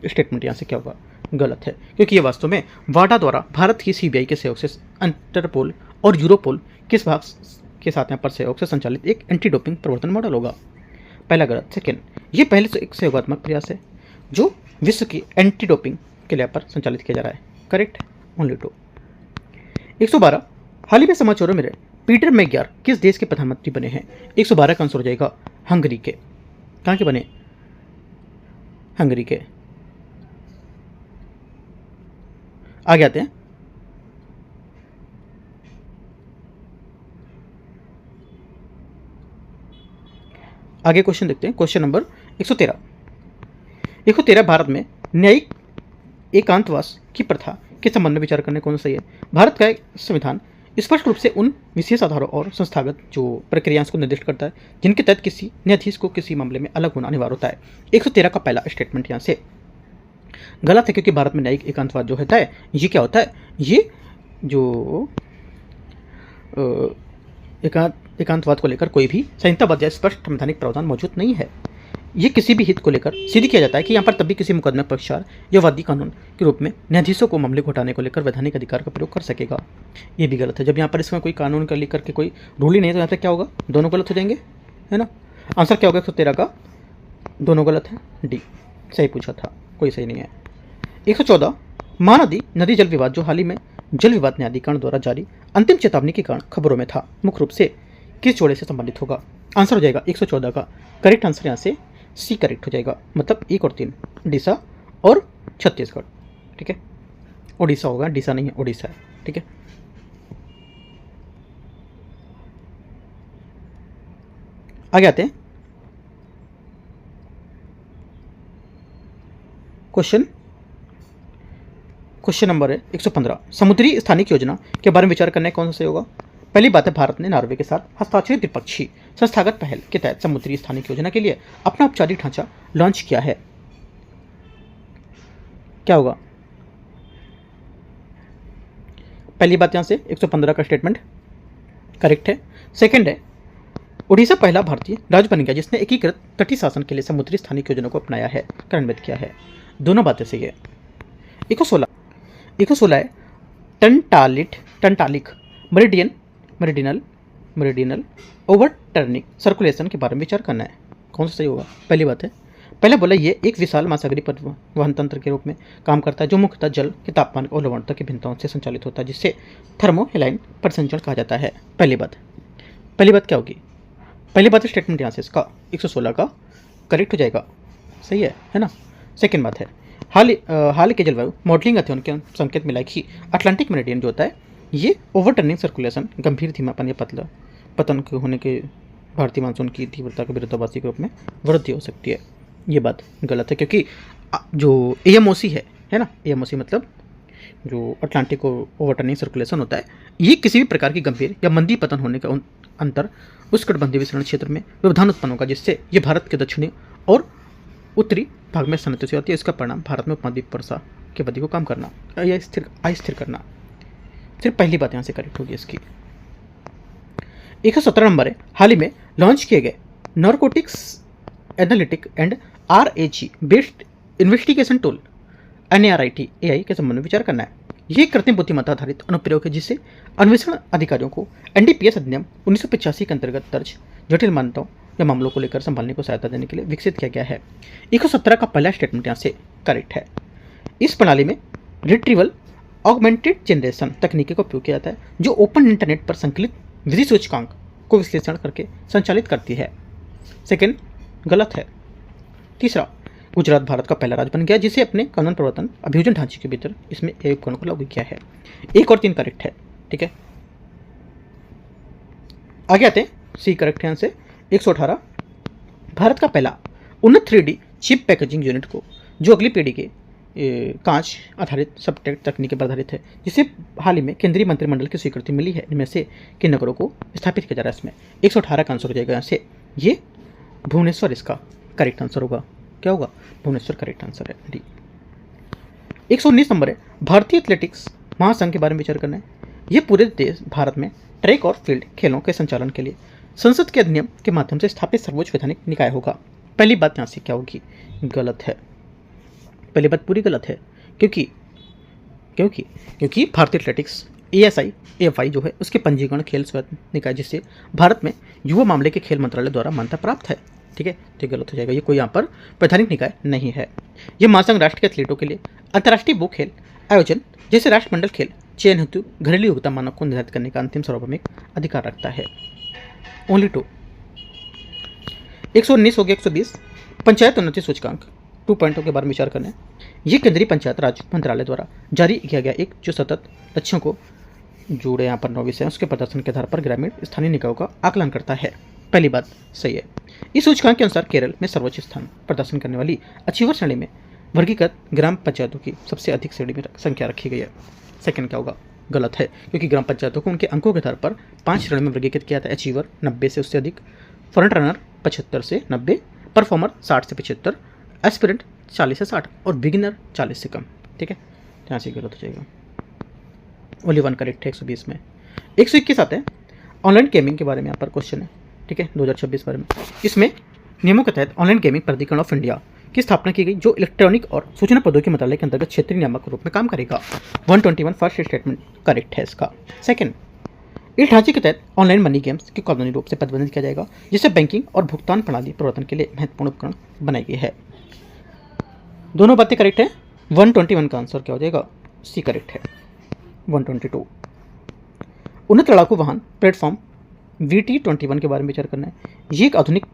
स्टेटमेंट यहाँ से क्या होगा? गलत है, क्योंकि ये वास्तव में वाडा द्वारा भारत की CBI के सहयोग से इंटरपोल और यूरोपोल के भाग के साथ यहाँ पर सहयोग से संचालित एक एंटी डोपिंग प्रवर्तन मॉडल होगा। पहला गलत। सेकेंड, ये पहले से एक सहयोगात्मक प्रयास है जो विश्व की एंटी डोपिंग के लिए पर संचालित किया जा रहा है। Correct, only 2। 112, हाल ही में समाचारों में रहे पीटर मैग्यार किस देश के प्रधानमंत्री बने हैं? 112 का आंसर हो जाएगा हंगरी के। कहाँ के बने? हंगरी के। आगे आते हैं। आगे क्वेश्चन देखते हैं। Question number 113। 113 भारत में न्यायिक एकांतवास की प्रथा के संबंध में विचार करने कौन सही है? भारत का संविधान स्पष्ट रूप से उन विशेष आधारों और संस्थागत जो प्रक्रियाओं को निर्दिष्ट करता है जिनके तहत किसी न्यायाधीश को किसी मामले में अलग होना अनिवार्य होता है। 113 का पहला स्टेटमेंट यहाँ से गलत है, क्योंकि भारत में न्यायिक एकांतवाद जो होता है ये क्या होता है? ये जो एकांतवाद को लेकर कोई भी संहिताबद्ध या स्पष्ट संवैधानिक प्रावधान मौजूद नहीं है। ये किसी भी हित को लेकर सिद्ध किया जाता है कि यहाँ पर तभी किसी मुकदमे पक्षकार या वादी कानून के रूप में न्यायाधीशों को मामले को हटाने को लेकर वैधानिक अधिकार का प्रयोग कर सकेगा। ये भी गलत है। जब यहाँ पर इसमें कोई कानून का लेकर के कोई रूल ही नहीं है तो यहाँ पर क्या होगा? दोनों गलत हो जाएंगे, है ना। आंसर क्या होगा? 113 का दोनों गलत है। डी सही पूछा था, कोई सही नहीं है। 114 महानदी नदी जल विवाद जो हाल ही में जल विवाद न्यायाधिकरण द्वारा जारी अंतिम चेतावनी के कारण खबरों में था, मुख्य रूप से किस जोड़े से संबंधित होगा? आंसर हो जाएगा 114 का करेक्ट आंसर यहाँ से सी करेक्ट हो जाएगा, मतलब 1 और 3 उड़ीसा और छत्तीसगढ़। ठीक है, उड़ीसा होगा, डीसा नहीं है, उड़ीसा है। ठीक है, आगे आते हैं। क्वेश्चन नंबर है 115। समुद्री स्थानिक योजना के बारे में विचार करना कौन सा सही होगा? पहली बात है, भारत ने नॉर्वे के साथ हस्ताक्षरित द्विपक्षीय संस्थागत पहल के तहत समुद्री स्थानिक योजना के लिए अपना औपचारिक ढांचा लॉन्च किया है। क्या होगा? पहली बात यहां से 115 का स्टेटमेंट करेक्ट है। सेकंड है, उड़ीसा पहला भारतीय राज्य बन गया जिसने एकीकृत तटीय शासन के लिए समुद्री स्थानिक योजना को अपनाया है, कार्यान्वित किया है। दोनों बातें सही है। 116 है, टंटालिक मेरिडियनल ओवरटर्निंग सर्कुलेशन के बारे में विचार करना है, कौन सा सही होगा? पहली बात है, पहले बोला ये एक विशाल महासागरीय परिवहन तंत्र के रूप में काम करता है जो मुख्यतः जल के तापमान और लवणता की भिन्नताओं से संचालित होता है, जिससे थर्मोहेलाइन परिसंचरण कहा जाता है। पहली बात क्या होगी? पहली बात स्टेटमेंट यहाँ से इसका 116 का करेक्ट हो जाएगा, सही है ना। सेकेंड बात है, हाल के जलवायु मॉडलिंग अध्ययन के संकेत मिला कि अटलांटिक मेरिडियन जो होता है ये ओवरटर्निंग सर्कुलेशन गंभीर धीमापन या पतन के होने के भारतीय मानसून की तीव्रता के विरोधाभासी के रूप में वृद्धि हो सकती है। ये बात गलत है, क्योंकि जो एएमओसी है ना, एएमओसी मतलब जो अटलांटिक ओवरटर्निंग सर्कुलेशन होता है, ये किसी भी प्रकार की गंभीर या मंदी पतन होने का अंतर उष्णकटिबंधीय विसरण क्षेत्र में व्यवधान उत्पन्न होगा, जिससे ये भारत के दक्षिणी और उत्तरी भाग में स्थानांतरित होती है। इसका परिणाम भारत में उपमहाद्वीप वर्षा की अवधि को कम करना या अस्थिर करना। सिर्फ पहली बात यहाँ से करेक्ट होगी इसकी। 117 नंबर है, हाल ही में लॉन्च किए गए narcotics analytic and आरएजी based investigation tool NARIT AI के संबंध में विचार करना है। यह कृत्रिम बुद्धिमत्ता आधारित अनुप्रयोग है जिससे अन्वेषण अधिकारियों को NDPS अधिनियम 1985 के अंतर्गत दर्ज जटिल मान्यताओं या मामलों को लेकर संभालने को सहायता देने के लिए विकसित किया गया है। 117 का पहला स्टेटमेंट यहाँ से करेक्ट है। इस प्रणाली में रिट्रीवल ऑगमेंटेड जनरेशन तकनीकी का उपयोग किया जाता है जो ओपन इंटरनेट पर संकलित विधि सूचकांक को विश्लेषण करके संचालित करती है। सेकंड गलत है। तीसरा, गुजरात भारत का पहला राज्य बन गया जिसे अपने कानून प्रवर्तन अभियोजन ढांचे के भीतर इसमें एक उपकरण को लागू किया है। 1 और 3 करेक्ट है। ठीक है, आगे आते हैं, सी करेक्ट है आंसर। 118 भारत का पहला उन्नत 3D चिप पैकेजिंग यूनिट को जो अगली पीढ़ी के कांच आधारित सबटेक्ट तकनीक पर आधारित है, जिसे हाल ही में केंद्रीय मंत्रिमंडल की स्वीकृति मिली है, इनमें से किन नगरों को स्थापित किया जा रहा है इसमें? 118 का आंसर हो जाएगा यहाँ से ये भुवनेश्वर इसका करेक्ट आंसर होगा। क्या होगा? भुवनेश्वर करेक्ट आंसर है डी। 119 नंबर है, भारतीय एथलेटिक्स महासंघ के बारे में विचार करना है। यह पूरे देश भारत में ट्रैक और फील्ड खेलों के संचालन के लिए संसद के अधिनियम के माध्यम से स्थापित सर्वोच्च वैधानिक निकाय होगा। पहली बात यहाँ से क्या होगी? गलत है। पहली बात पूरी गलत है, क्योंकि भारतीय एथलेटिक्स AFI जो है उसके पंजीकरण खेल स्वायत्त निकाय जिससे भारत में युवा मामले के खेल मंत्रालय द्वारा मान्यता प्राप्त है। ठीक है, तो गलत हो जाएगा। ये कोई यहाँ पर वैधानिक निकाय नहीं है। ये महासंघ राष्ट्र के एथलीटों के लिए अंतर्राष्ट्रीय वो खेल आयोजन जैसे राष्ट्रमंडल खेल चयन हेतु घरेलू योग्यता मानक को निर्धारित करने का अंतिम सार्वभौमिक अधिकार रखता है। ओनली 2। 119 हो गया 120 पंचायत उन्नति सूचकांक 2 पॉइंटों के बारे में विचार करना है। ये केंद्रीय पंचायत राज मंत्रालय द्वारा जारी किया गया एक जो सतत लक्ष्यों को जुड़े यहाँ पर 9 विषय उसके प्रदर्शन के आधार पर ग्रामीण स्थानीय निकायों का आकलन करता है। पहली बात सही है। इस सूचकांक के अनुसार केरल में सर्वोच्च स्थान प्रदर्शन करने वाली अचीवर श्रेणी में वर्गीकृत ग्राम पंचायतों की सबसे अधिक श्रेणी में संख्या रखी गई है। सेकंड क्या होगा? गलत है, क्योंकि ग्राम पंचायतों को उनके अंकों के आधार पर 5 श्रेणी में वर्गीकृत किया था। अचीवर 90 से उससे अधिक, फ्रंट रनर 75 से 90, परफॉर्मर 60 से 75, एस्पिरेंट 40 से 60 और बिगिनर 40 से कम। ठीक है, यहाँ से गलत हो जाएगा। ओनली वन करेक्ट है 120 में। 121 आते हैं ऑनलाइन गेमिंग के बारे में, यहाँ पर क्वेश्चन है। ठीक है, 2026 बारे में। इसमें नियमों के तहत ऑनलाइन गेमिंग प्राधिकरण ऑफ इंडिया की स्थापना की गई, जो इलेक्ट्रॉनिक और सूचना प्रौद्योगिकी मंत्रालय के अंतर्गत क्षेत्रीय नियामक के रूप में काम करेगा। 121 फर्स्ट स्टेटमेंट करेक्ट है इसका। सेकंड, इस ढांचे के तहत ऑनलाइन मनी गेम्स की कानूनी रूप से प्रतिबंधित किया जाएगा, जिससे बैंकिंग और भुगतान प्रणाली प्रवर्तन के लिए महत्वपूर्ण उपकरण बनाई गई है। दोनों बातें करेक्ट है। 121 का आंसर क्या हो जाएगा? सी करेक्ट है। 122 उन्नत लड़ाकू वाहन प्लेटफॉर्म VT-21 के बारे में विचार करना है। ये एक आधुनिक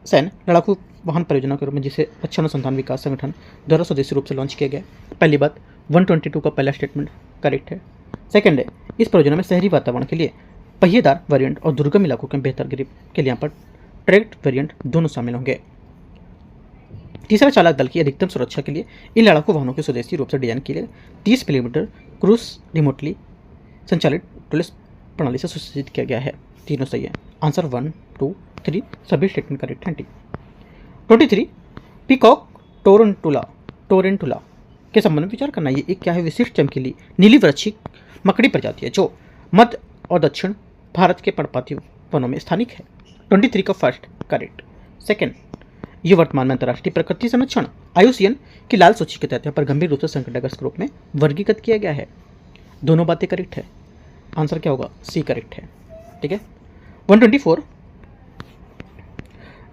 सैन्य लड़ाकू वाहन परियोजना के रूप में जिसे रक्षा अनुसंधान विकास संगठन द्वारा स्वदेशी रूप से लॉन्च किया गया। पहली बात 122 का पहला स्टेटमेंट करेक्ट है। सेकंड है, इस परियोजना में शहरी वातावरण के लिए पहिएदार वेरिएंट और दुर्गम इलाकों के बेहतर ग्रिप के लिए यहाँ पर ट्रैक्ड वेरिएंट दोनों शामिल होंगे। तीसरा, चालक दल की अधिकतम सुरक्षा के लिए इन लड़ाकू वाहनों के स्वदेशी रूप से डिजाइन के लिए 30 मिलीमीटर क्रूज रिमोटली संचालित पुलिस प्रणाली से सुसज्जित किया गया है। तीनों सही है। आंसर 1, 2, 3 सभी स्टेटमेंट करेक्ट हैं। 23 पीकॉक टोरेंटुला के संबंध में विचार करना। ये एक क्या है? विशिष्ट चमकीली नीली वृक्षिक मकड़ी प्रजाति है जो मध्य और दक्षिण भारत के पर्णपाती वनों में स्थानिक है। 23 का फर्स्ट करेक्ट। सेकंड, ये वर्तमान में अंतर्राष्ट्रीय प्रकृति संरक्षण IUCN की लाल सूची के तहत यहाँ पर गंभीर रूप से संकटग्रस्त के रूप में वर्गीकृत किया गया है। दोनों बातें करेक्ट है। आंसर क्या होगा? सी करेक्ट है। ठीक है। 124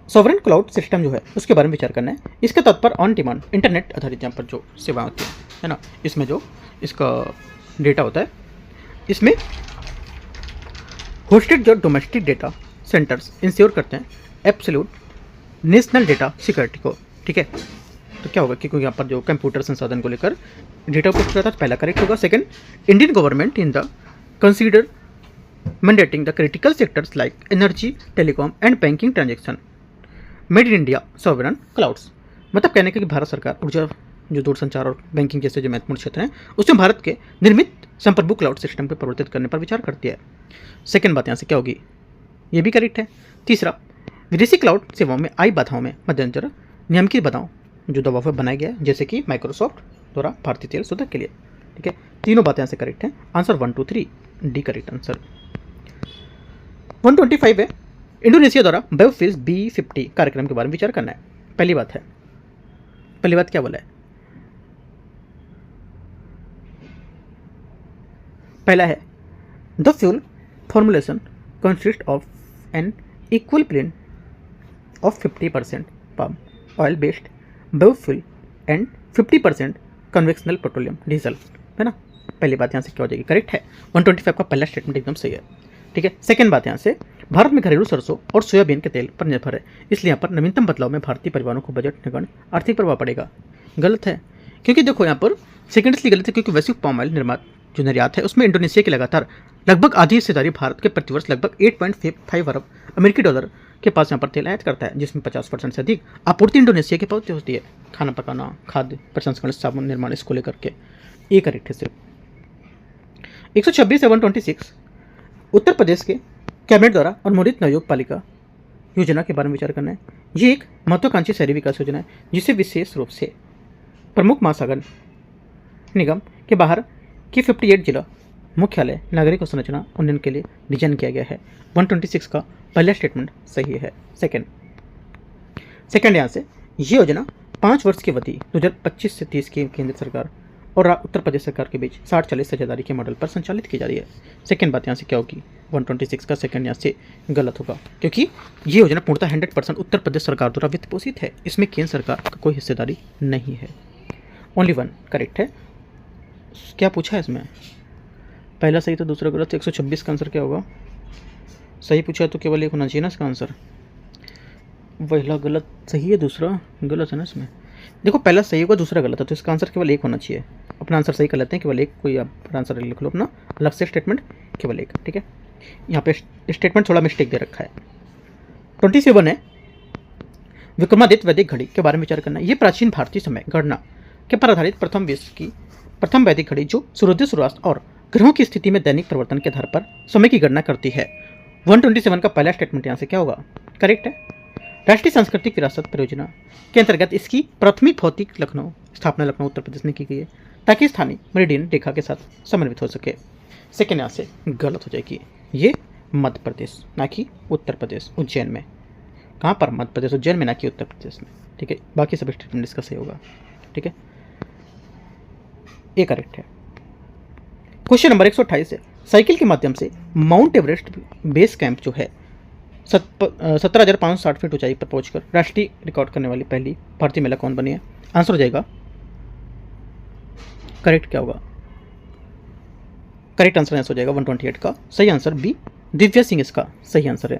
सॉवरेन क्लाउड सिस्टम जो है उसके बारे में विचार करना है। इसका तात्पर्य ऑन डिमांड इंटरनेट आधारित यहाँ पर जो सेवा होती है ना, इसमें जो इसका डेटा होता है, इसमें होस्टेड जो डोमेस्टिक डेटा सेंटर्स इंश्योर करते हैं एब्सोल्यूट नेशनल डेटा सिक्योरिटी को। ठीक है, तो क्या होगा कि यहाँ पर जो कंप्यूटर संसाधन को लेकर डेटा उपलब्ध रहता है, पहला करेक्ट होगा। Second, Indian government in the consider mandating the critical sectors like energy, telecom and banking transaction made in India sovereign clouds. मतलब कहने का कि भारत सरकार ऊर्जा, जो दूरसंचार और बैंकिंग जैसे जो महत्वपूर्ण क्षेत्र हैं, उसमें भारत के निर्मित संप्रभु क्लाउड सिस्टम को प्रवर्तित करने पर विचार करती है। सेकंड बात यहाँ से क्या होगी? ये भी करेक्ट है। तीसरा, विदेशी क्लाउड सेवाओं में आई बाधाओं में मद्देनजर नियामकीय बाधाओं जो दबाव पर बनाया गया है, जैसे कि माइक्रोसॉफ्ट द्वारा भारतीय तेल शोधक के लिए। ठीक है, तीनों बातें यहाँ से करेक्ट हैं। Answer 1, 2, 3 D correct answer. 125 है, इंडोनेशिया द्वारा बायोफ्यूल्स B50 कार्यक्रम के बारे में विचार करना है। पहली बात क्या बोला है? पहला है the fuel formulation consist of an equal blend of 50% palm oil based biofuel and 50% conventional petroleum diesel, है ना। पहली बात यहाँ से क्या हो जाएगी? करेक्ट है। 125 का पहला स्टेटमेंट एकदम सही है। ठीक है। सेकंड बात यहाँ से, भारत में घरेलू सरसों और सोयाबीन के तेल पर निर्भर है, इसलिए यहाँ पर नवीनतम बदलाव में भारतीय परिवारों को बजट निगम आर्थिक प्रभाव पड़ेगा। गलत है, क्योंकि देखो यहाँ पर सेकंड इसलिए गलत है क्योंकि वैश्विक पाम ऑयल निर्मात जो निर्यात है उसमें इंडोनेशिया की लगातार लगभग आधी हिस्सेदारी भारत के प्रतिवर्ष लगभग 8.5 अरब अमेरिकी डॉलर के पास यहाँ पर तेल आयात करता है, जिसमें 50% से अधिक आपूर्ति इंडोनेशिया की पहुंच होती है। खाना पकाना, खाद्य प्रसंस्करण, साबुन निर्माण, इसको लेकर के ये करेक्ट है सिर्फ। 126 से 126 उत्तर प्रदेश के कैबिनेट द्वारा अनुमोदित नवयोग पालिका योजना के बारे में विचार करना है। ये एक महत्वाकांक्षी शहरी विकास योजना है जिसे विशेष रूप से प्रमुख महासागर निगम के बाहर की 58 जिला मुख्यालय नागरिक संरचना उन्नयन के लिए डिजाइन किया गया है। 126 का पहला स्टेटमेंट सही है। सेकंड यहाँ से, ये योजना 5 वर्ष की अवधि 2025 से 30 की केंद्र सरकार और उत्तर प्रदेश सरकार के बीच 60-40 साझेदारी के मॉडल पर संचालित की जा रही है। सेकंड बात यहाँ से क्या होगी? 126 का सेकंड यहाँ से गलत होगा, क्योंकि ये योजना पूर्णतः 100% उत्तर प्रदेश सरकार द्वारा वित्त पोषित है, इसमें केंद्र सरकार का कोई हिस्सेदारी नहीं है। ओनली 1 करेक्ट है। क्या पूछा है इसमें? पहला सही तो दूसरा गलत। 126 का आंसर क्या होगा? सही पूछा है तो केवल एक होना चाहिए ना इसका आंसर। पहला गलत सही है, दूसरा गलत है ना इसमें। देखो पहला सही होगा, दूसरा गलत है, तो इसका आंसर केवल एक होना चाहिए। अपना आंसर सही कर लेते हैं, केवल एक, कोई आप आंसर लिख लो अपना अलग से स्टेटमेंट, केवल एक, ठीक है। यहाँ पे स्टेटमेंट थोड़ा मिस्टेक दे रखा है। 27 है, विक्रमादित्य वैदिक घड़ी के बारे में विचार करना है। ये प्राचीन भारतीय समय गणना के पर आधारित प्रथम विश्व की प्रथम वैदिक घड़ी जो सूर्योदय, सूर्यास्त और ग्रहों की स्थिति में दैनिक परिवर्तन के आधार पर समय की गणना करती है। 127 का पहला स्टेटमेंट यहाँ से क्या होगा, करेक्ट है। राष्ट्रीय सांस्कृतिक विरासत परियोजना के अंतर्गत इसकी प्राथमिक भौतिक स्थापना लखनऊ उत्तर प्रदेश में की गई है, ताकि स्थानीय मेरिडियन रेखा के साथ समन्वित हो सके। सेकेंड यहाँ से गलत हो जाएगी, ये मध्य प्रदेश ना कि उत्तर प्रदेश, उज्जैन में। कहाँ पर, मध्य प्रदेश उज्जैन में, ना कि उत्तर प्रदेश में, ठीक है। बाकी सब स्टेटमेंट इसका सही होगा, ठीक है, ये करेक्ट है। क्वेश्चन नंबर 128 है, साइकिल के माध्यम से माउंट एवरेस्ट बेस कैंप जो है 17,560 फीट ऊंचाई पर पहुंचकर राष्ट्रीय रिकॉर्ड करने वाली पहली भारतीय महिला कौन बनी है। आंसर हो जाएगा, करेक्ट क्या होगा, करेक्ट आंसर हो जाएगा 128 का सही आंसर बी, दिव्या सिंह इसका सही आंसर है।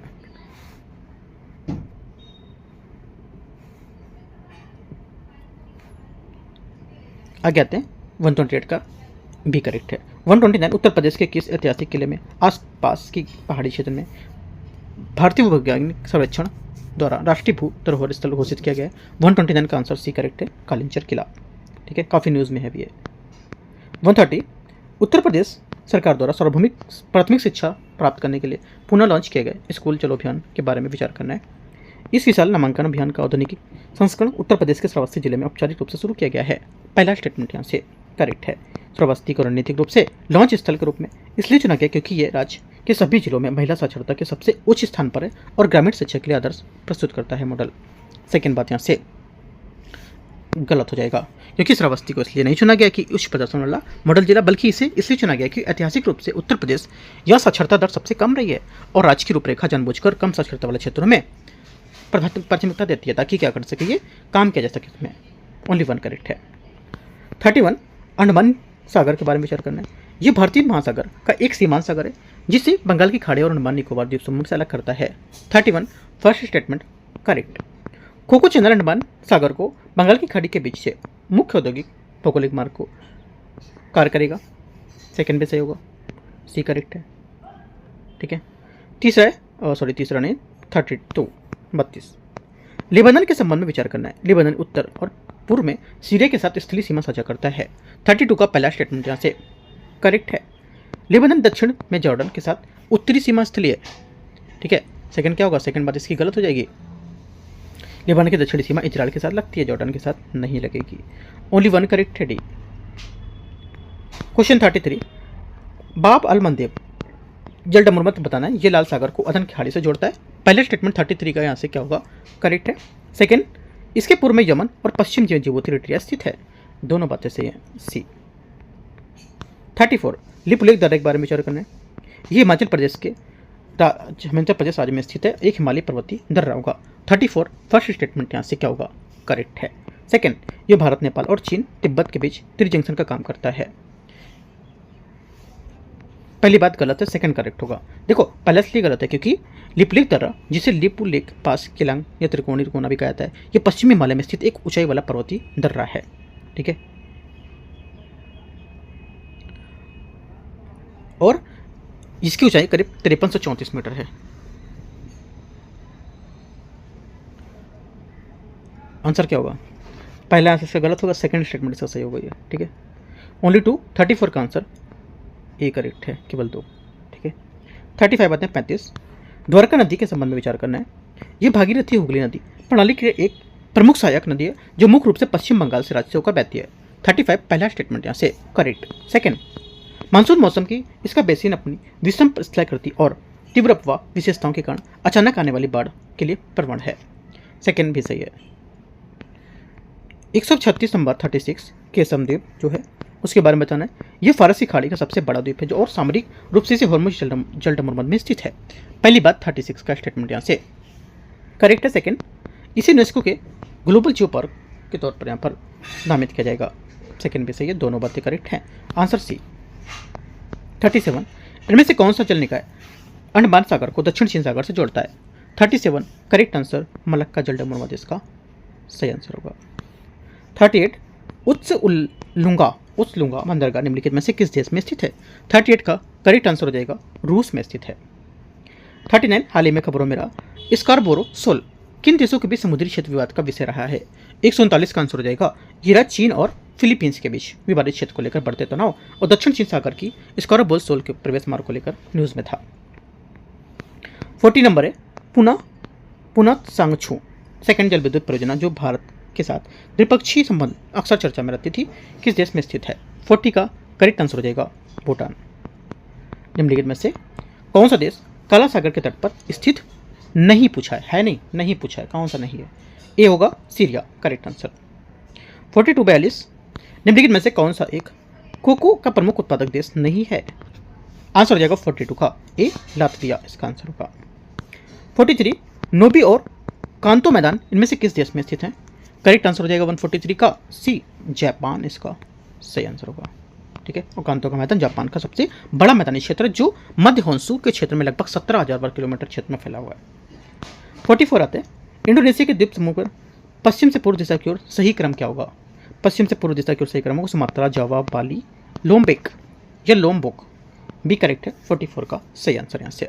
आगे आते हैं, 128 का भी करेक्ट है। 129 उत्तर प्रदेश के किस ऐतिहासिक किले में आसपास की पहाड़ी क्षेत्र में भारतीय वैज्ञानिक सर्वेक्षण द्वारा राष्ट्रीय भू धरोहर स्थल घोषित किया गया है। 129 का आंसर सी करेक्ट है, कालिंचर किला, ठीक है, काफ़ी न्यूज़ में है भी है। 130 उत्तर प्रदेश सरकार द्वारा सार्वभौमिक प्राथमिक शिक्षा प्राप्त करने के लिए पुनः लॉन्च किए गए स्कूल चलो अभियान के बारे में विचार करना है। इस विशाल नामांकन अभियान का औद्योगिक संस्करण उत्तर प्रदेश के श्रावस्ती जिले में औपचारिक रूप से शुरू किया गया है। पहला स्टेटमेंट यहाँ से करेक्ट है। श्रावस्ती को रणनीतिक रूप से लॉन्च स्थल के रूप में इसलिए चुना गया क्योंकि ये राज्य के सभी जिलों में महिला साक्षरता के सबसे उच्च स्थान पर है और ग्रामीण शिक्षा के लिए आदर्श प्रस्तुत करता है मॉडल। सेकेंड बात यहाँ से गलत हो जाएगा, क्योंकि श्रावस्ती को इसलिए नहीं चुना गया कि उच्च प्रदर्शन वाला मॉडल जिला, बल्कि इसे इसलिए चुना गया कि ऐतिहासिक रूप से उत्तर प्रदेश यह साक्षरता दर सबसे कम रही है और राज्य की रूपरेखा जानबूझकर कम साक्षरता वाले क्षेत्रों में प्राथमिकता देती है, ताकि क्या कर सके, ये काम किया जा सके। इसमें ओनली वन करेक्ट है। 31 अंडमान सागर के बारे में विचार करना है। ये भारतीय महासागर का एक सीमांत सागर है जिसे बंगाल की खाड़ी और अंडमान निकोबार द्वीप समूह से अलग करता है। 31 first statement correct. Coco channel Andaman सागर को बंगाल की खाड़ी के बीच से मुख्य औद्योगिक भौगोलिक मार्ग को कार्य करेगा। सेकेंड भी सही होगा, सी करेक्ट है, ठीक है। तीसरा है, तीसरा नहीं, 32 लेबनान के संबंध में विचार करना है। लेबनान उत्तर और पूर्व में सीरिया के साथ स्थलीय सीमा साझा करता है। 32 का पहला स्टेटमेंट यहाँ से करेक्ट है। लेबनान दक्षिण में जॉर्डन के साथ उत्तरी सीमा स्थलीय है, ठीक है। सेकंड क्या होगा, सेकंड बात इसकी गलत हो जाएगी। लेबनान की दक्षिणी सीमा इजराइल के साथ लगती है, जॉर्डन के साथ नहीं लगेगी। ओनली वन करेक्ट है, डी। क्वेश्चन 33 बाब अल मंदेब जलडमरुमत बताना है। ये लाल सागर को अदन की खाड़ी से जोड़ता है। पहले स्टेटमेंट 33 का यहाँ से क्या होगा, करेक्ट है। सेकेंड, इसके पूर्व में यमन और पश्चिम में जिबूती इरिट्रिया स्थित है। दोनों बातें सही हैं, सी। 34 लिपुलेख दर्रे के बारे में विचार करना है। ये हिमाचल प्रदेश राज्य में स्थित है, एक हिमालय पर्वतीय दर्रा होगा। 34 फर्स्ट स्टेटमेंट यहाँ से क्या होगा, करेक्ट है। सेकेंड, ये भारत, नेपाल और चीन तिब्बत के बीच त्रिजंक्शन का काम करता है। पहली बात गलत है, सेकंड करेक्ट होगा। देखो पहला इसलिए गलत है क्योंकि लिपुलेख दर्रा, जिसे लिपुलेख पास, केलांग या त्रिकोणी कोना भी कहा जाता है, ये पश्चिमी हिमालय में स्थित एक ऊंचाई वाला पर्वतीय दर्रा है, ठीक है। और इसकी ऊंचाई करीब 5334 मीटर है। आंसर क्या होगा, पहला आंसर से गलत होगा, सेकंड स्टेटमेंट इसका सही होगा ये, ठीक है। ओनली 2, 34 का आंसर ए करेक्ट है, केवल 2, ठीक है। 35 बातें 35 द्वारका नदी के संबंध में विचार करना है। ये भागीरथी हुगली नदी प्रणाली की एक प्रमुख सहायक नदी है जो मुख्य रूप से पश्चिम बंगाल से राज्य से होकर बहती है। 35 पहला स्टेटमेंट यहाँ से करेक्ट। सेकंड, मानसून मौसम की इसका बेसिन अपनी विषम स्थलाकृति और तीव्र अपवाह विशेषताओं के कारण अचानक आने वाली बाढ़ के लिए प्रवण है। सेकंड भी सही है। 136 नंबर 36 केसम द्वीप जो है उसके बारे में बताना है। यह फारसी खाड़ी का सबसे बड़ा द्वीप है जो और सामरिक रूप से इसे हॉर्मुज जलडमरुमत में स्थित है। पहली बात 36 का स्टेटमेंट यहाँ से करेक्ट है। सेकंड, इसे यूनेस्को के ग्लोबल जियो पार्क के तौर पर यहाँ पर नामित किया जाएगा। सेकंड भी सही है, दोनों बातें करेक्ट हैं। Answer C. 37 इनमें से कौन सा जल निकाय अंडमान सागर को दक्षिण चीन सागर से जोड़ता है। 37 करेक्ट आंसर मलक्का जलडमोर देश का सही आंसर होगा। 38 उत्सलुंगा बंदरगाह निम्नलिखित में से किस देश में स्थित है? 38 का करेक्ट आंसर हो जाएगा रूस में स्थित है। 39 हाल ही में खबरों में रहा स्कारबोरो सोल किन देशों के बीच समुद्री क्षेत्र विवाद का विषय रहा है? 139 का आंसर हो जाएगा ये रहा चीन और फिलीपींस के बीच विवादित क्षेत्र को लेकर बढ़ते तनाव और दक्षिण चीन सागर की स्कारबोरो सोल के प्रवेश मार्ग को लेकर न्यूज में था। 40 नंबर है पुनः सांगछू सेकेंड जल विद्युत परियोजना जो भारत के साथ द्विपक्षीय संबंध अक्सर चर्चा में रहती थी, किस देश में स्थित है? 40 का करेक्ट आंसर हो जाएगा भूटान। निम्नलिखित में से कौन सा देश काला सागर के तट पर स्थित नहीं पूछा है नहीं पूछा है, कौन सा नहीं है? ए होगा सीरिया करेक्ट आंसर। 42 निम्नलिखित में से कौन सा एक कोको का प्रमुख उत्पादक देश नहीं है? आंसर हो जाएगा 42 का ए लातविया इसका आंसर होगा। 43 नोबी और कांतो मैदान इनमें से किस देश में स्थित है? करेक्ट आंसर हो जाएगा 143 का सी जापान इसका सही आंसर होगा। ठीक है, और कांतो का मैदान जापान का सबसे बड़ा मैदानी क्षेत्र है जो मध्य होन्सू के क्षेत्र में लगभग 17,000 वर्ग किलोमीटर क्षेत्र में फैला हुआ है। 44 आते हैं इंडोनेशिया के द्वीप समूह पर पश्चिम से पूर्व दिशा की ओर सही क्रम क्या होगा? पश्चिम से पूर्व दिशा की ओर सही क्रम होगा सुमात्रा, जावा, बाली, लोम्बेक या लोम्बोक भी करेक्ट है। 44 का सही आंसर यहाँ से।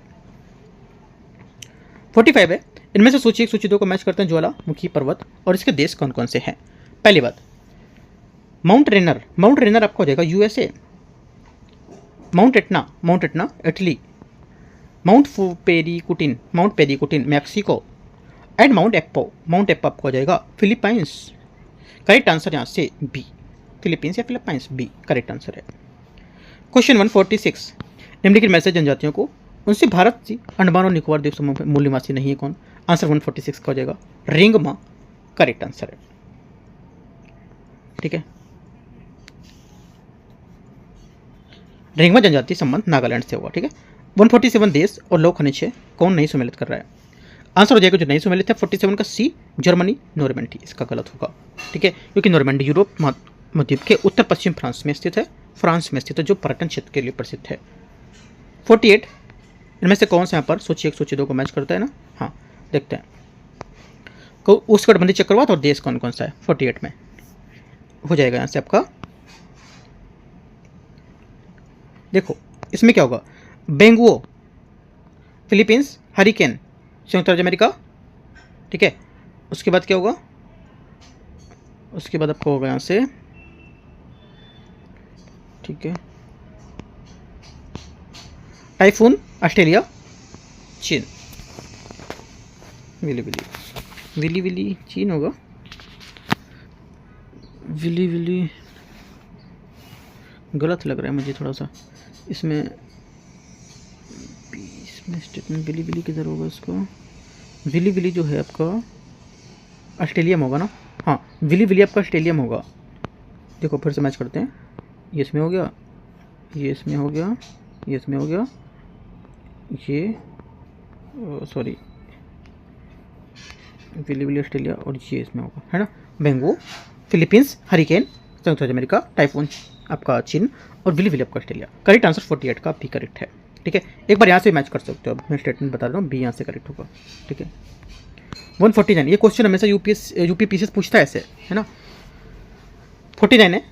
45 है इनमें से सूची 1 सूची 2 को मैच करते हैं ज्वालामुखी पर्वत और इसके देश कौन कौन से हैं? पहली बात माउंट रेनर आपका हो जाएगा USA, mount Etna Italy, mount Paricutin Mexico and mount Apo आपको हो जाएगा फिलीपाइंस। करेक्ट आंसर यहाँ से बी फिलीपींस या फिलीपाइंस बी करेक्ट आंसर है। क्वेश्चन 146 निम्नलिखित में से जनजातियों को उनसे भारत से अंडमान और निकोबार द्वीप समूह में मूल निवासी नहीं है कौन? आंसर 146 का हो जाएगा रिंगमा करेक्ट आंसर है। ठीक है, रिंगमा जनजाति संबंध नागालैंड से होगा। ठीक है, 147 देश और लोक खनिज है कौन नहीं सम्मिलित कर रहा है? आंसर हो जाएगा जो नहीं सम्मिलित है 47 का सी जर्मनी नॉर्मैंडी इसका गलत होगा। ठीक है, क्योंकि नॉर्मैंडी यूरोप मध्य के उत्तर पश्चिम फ्रांस में स्थित है जो पर्यटन क्षेत्र के लिए प्रसिद्ध है। 48 इनमें से कौन सा यहाँ पर सूची 1 सूची 2 को मैच करता है ना? हाँ देखते हैं उष्णकटिबंधीय चक्रवात और देश कौन कौन सा है? 48 में हो जाएगा यहाँ से आपका देखो इसमें क्या होगा बेंगुओ फिलीपींस हरिकेन संयुक्त राज्य अमेरिका। ठीक है, उसके बाद क्या होगा? उसके बाद आपको होगा यहाँ से ठीक है टाइफून ऑस्ट्रेलिया चीन विली चीन होगा विली गलत लग रहा है मुझे थोड़ा सा इसमें स्टेटमेंट विली किधर होगा? इसको विली जो है आपका ऑस्ट्रेलिया में होगा ना? हाँ विली आपका ऑस्ट्रेलिया में होगा। देखो फिर से मैच करते हैं, ये इसमें हो गया, ये इसमें हो गया, ये इसमें हो गया, ये सॉरी विली ऑस्ट्रेलिया और ये इसमें होगा है ना। बेंगो फिलीपींस हरिकेन संयुक्त राज्य अमेरिका टाइफून आपका चीन और विली आपका ऑस्ट्रेलिया। करेक्ट आंसर 48 का भी करेक्ट है। ठीक है, एक बार यहाँ से मैच कर सकते हो, अब मैं स्टेटमेंट बता रहा हूँ बी यहाँ से करेक्ट होगा। ठीक है, 149 ये क्वेश्चन हमेशा यूपी पीसीएस पूछता है ऐसे है ना। 49 है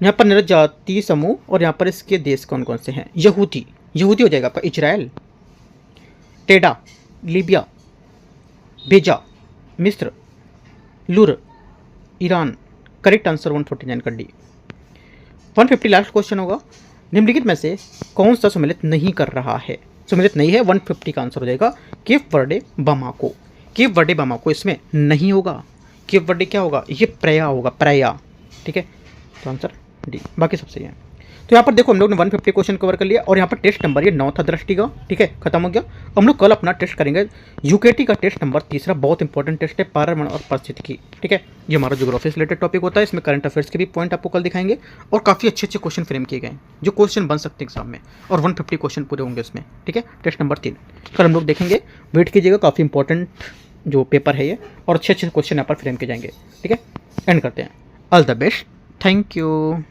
यहाँ पर निर्धारित जाति समूह और यहाँ पर इसके देश कौन कौन से हैं? यहूदी हो जाएगा आपका इजराइल, टेडा लीबिया, बेजा मिस्र, लूर ईरान। करेक्ट आंसर 149 का डी। 150 लास्ट क्वेश्चन होगा निम्नलिखित में से कौन सा सम्मिलित नहीं कर रहा है? सम्मिलित नहीं है 150 का आंसर हो जाएगा केप वर्डे बामाको इसमें नहीं होगा। केप वर्डे क्या होगा? ये प्रया होगा प्रया। ठीक है, तो आंसर डी, बाकी सब सही है। तो यहाँ पर देखो हम लोग ने 150 क्वेश्चन कवर कर लिया और यहाँ पर टेस्ट नंबर ये 9 था दृष्टि का। ठीक है, खत्म हो गया। हम लोग कल अपना टेस्ट करेंगे यूकेटी का टेस्ट नंबर 3 बहुत इंपॉर्टेंट टेस्ट है पर्यावरण और परिस्थितिकी। ठीक है, ये हमारा ज्योग्राफी से रिलेटेड टॉपिक होता है, इसमें करंट अफेयर्स के भी पॉइंट आपको कल दिखाएंगे और काफ़ी अच्छे क्वेश्चन फ्रेम किए गए जो क्वेश्चन बन सकते हैं एग्जाम में और 150 क्वेश्चन पूरे होंगे इसमें। ठीक है, टेस्ट नंबर 3 कल हम लोग देखेंगे, वेट कीजिएगा, काफ़ी इंपॉर्टेंट जो पेपर है ये और अच्छे क्वेश्चन यहाँ पर फ्रेम किए जाएंगे। ठीक है, एंड करते हैं। All the best, thank you.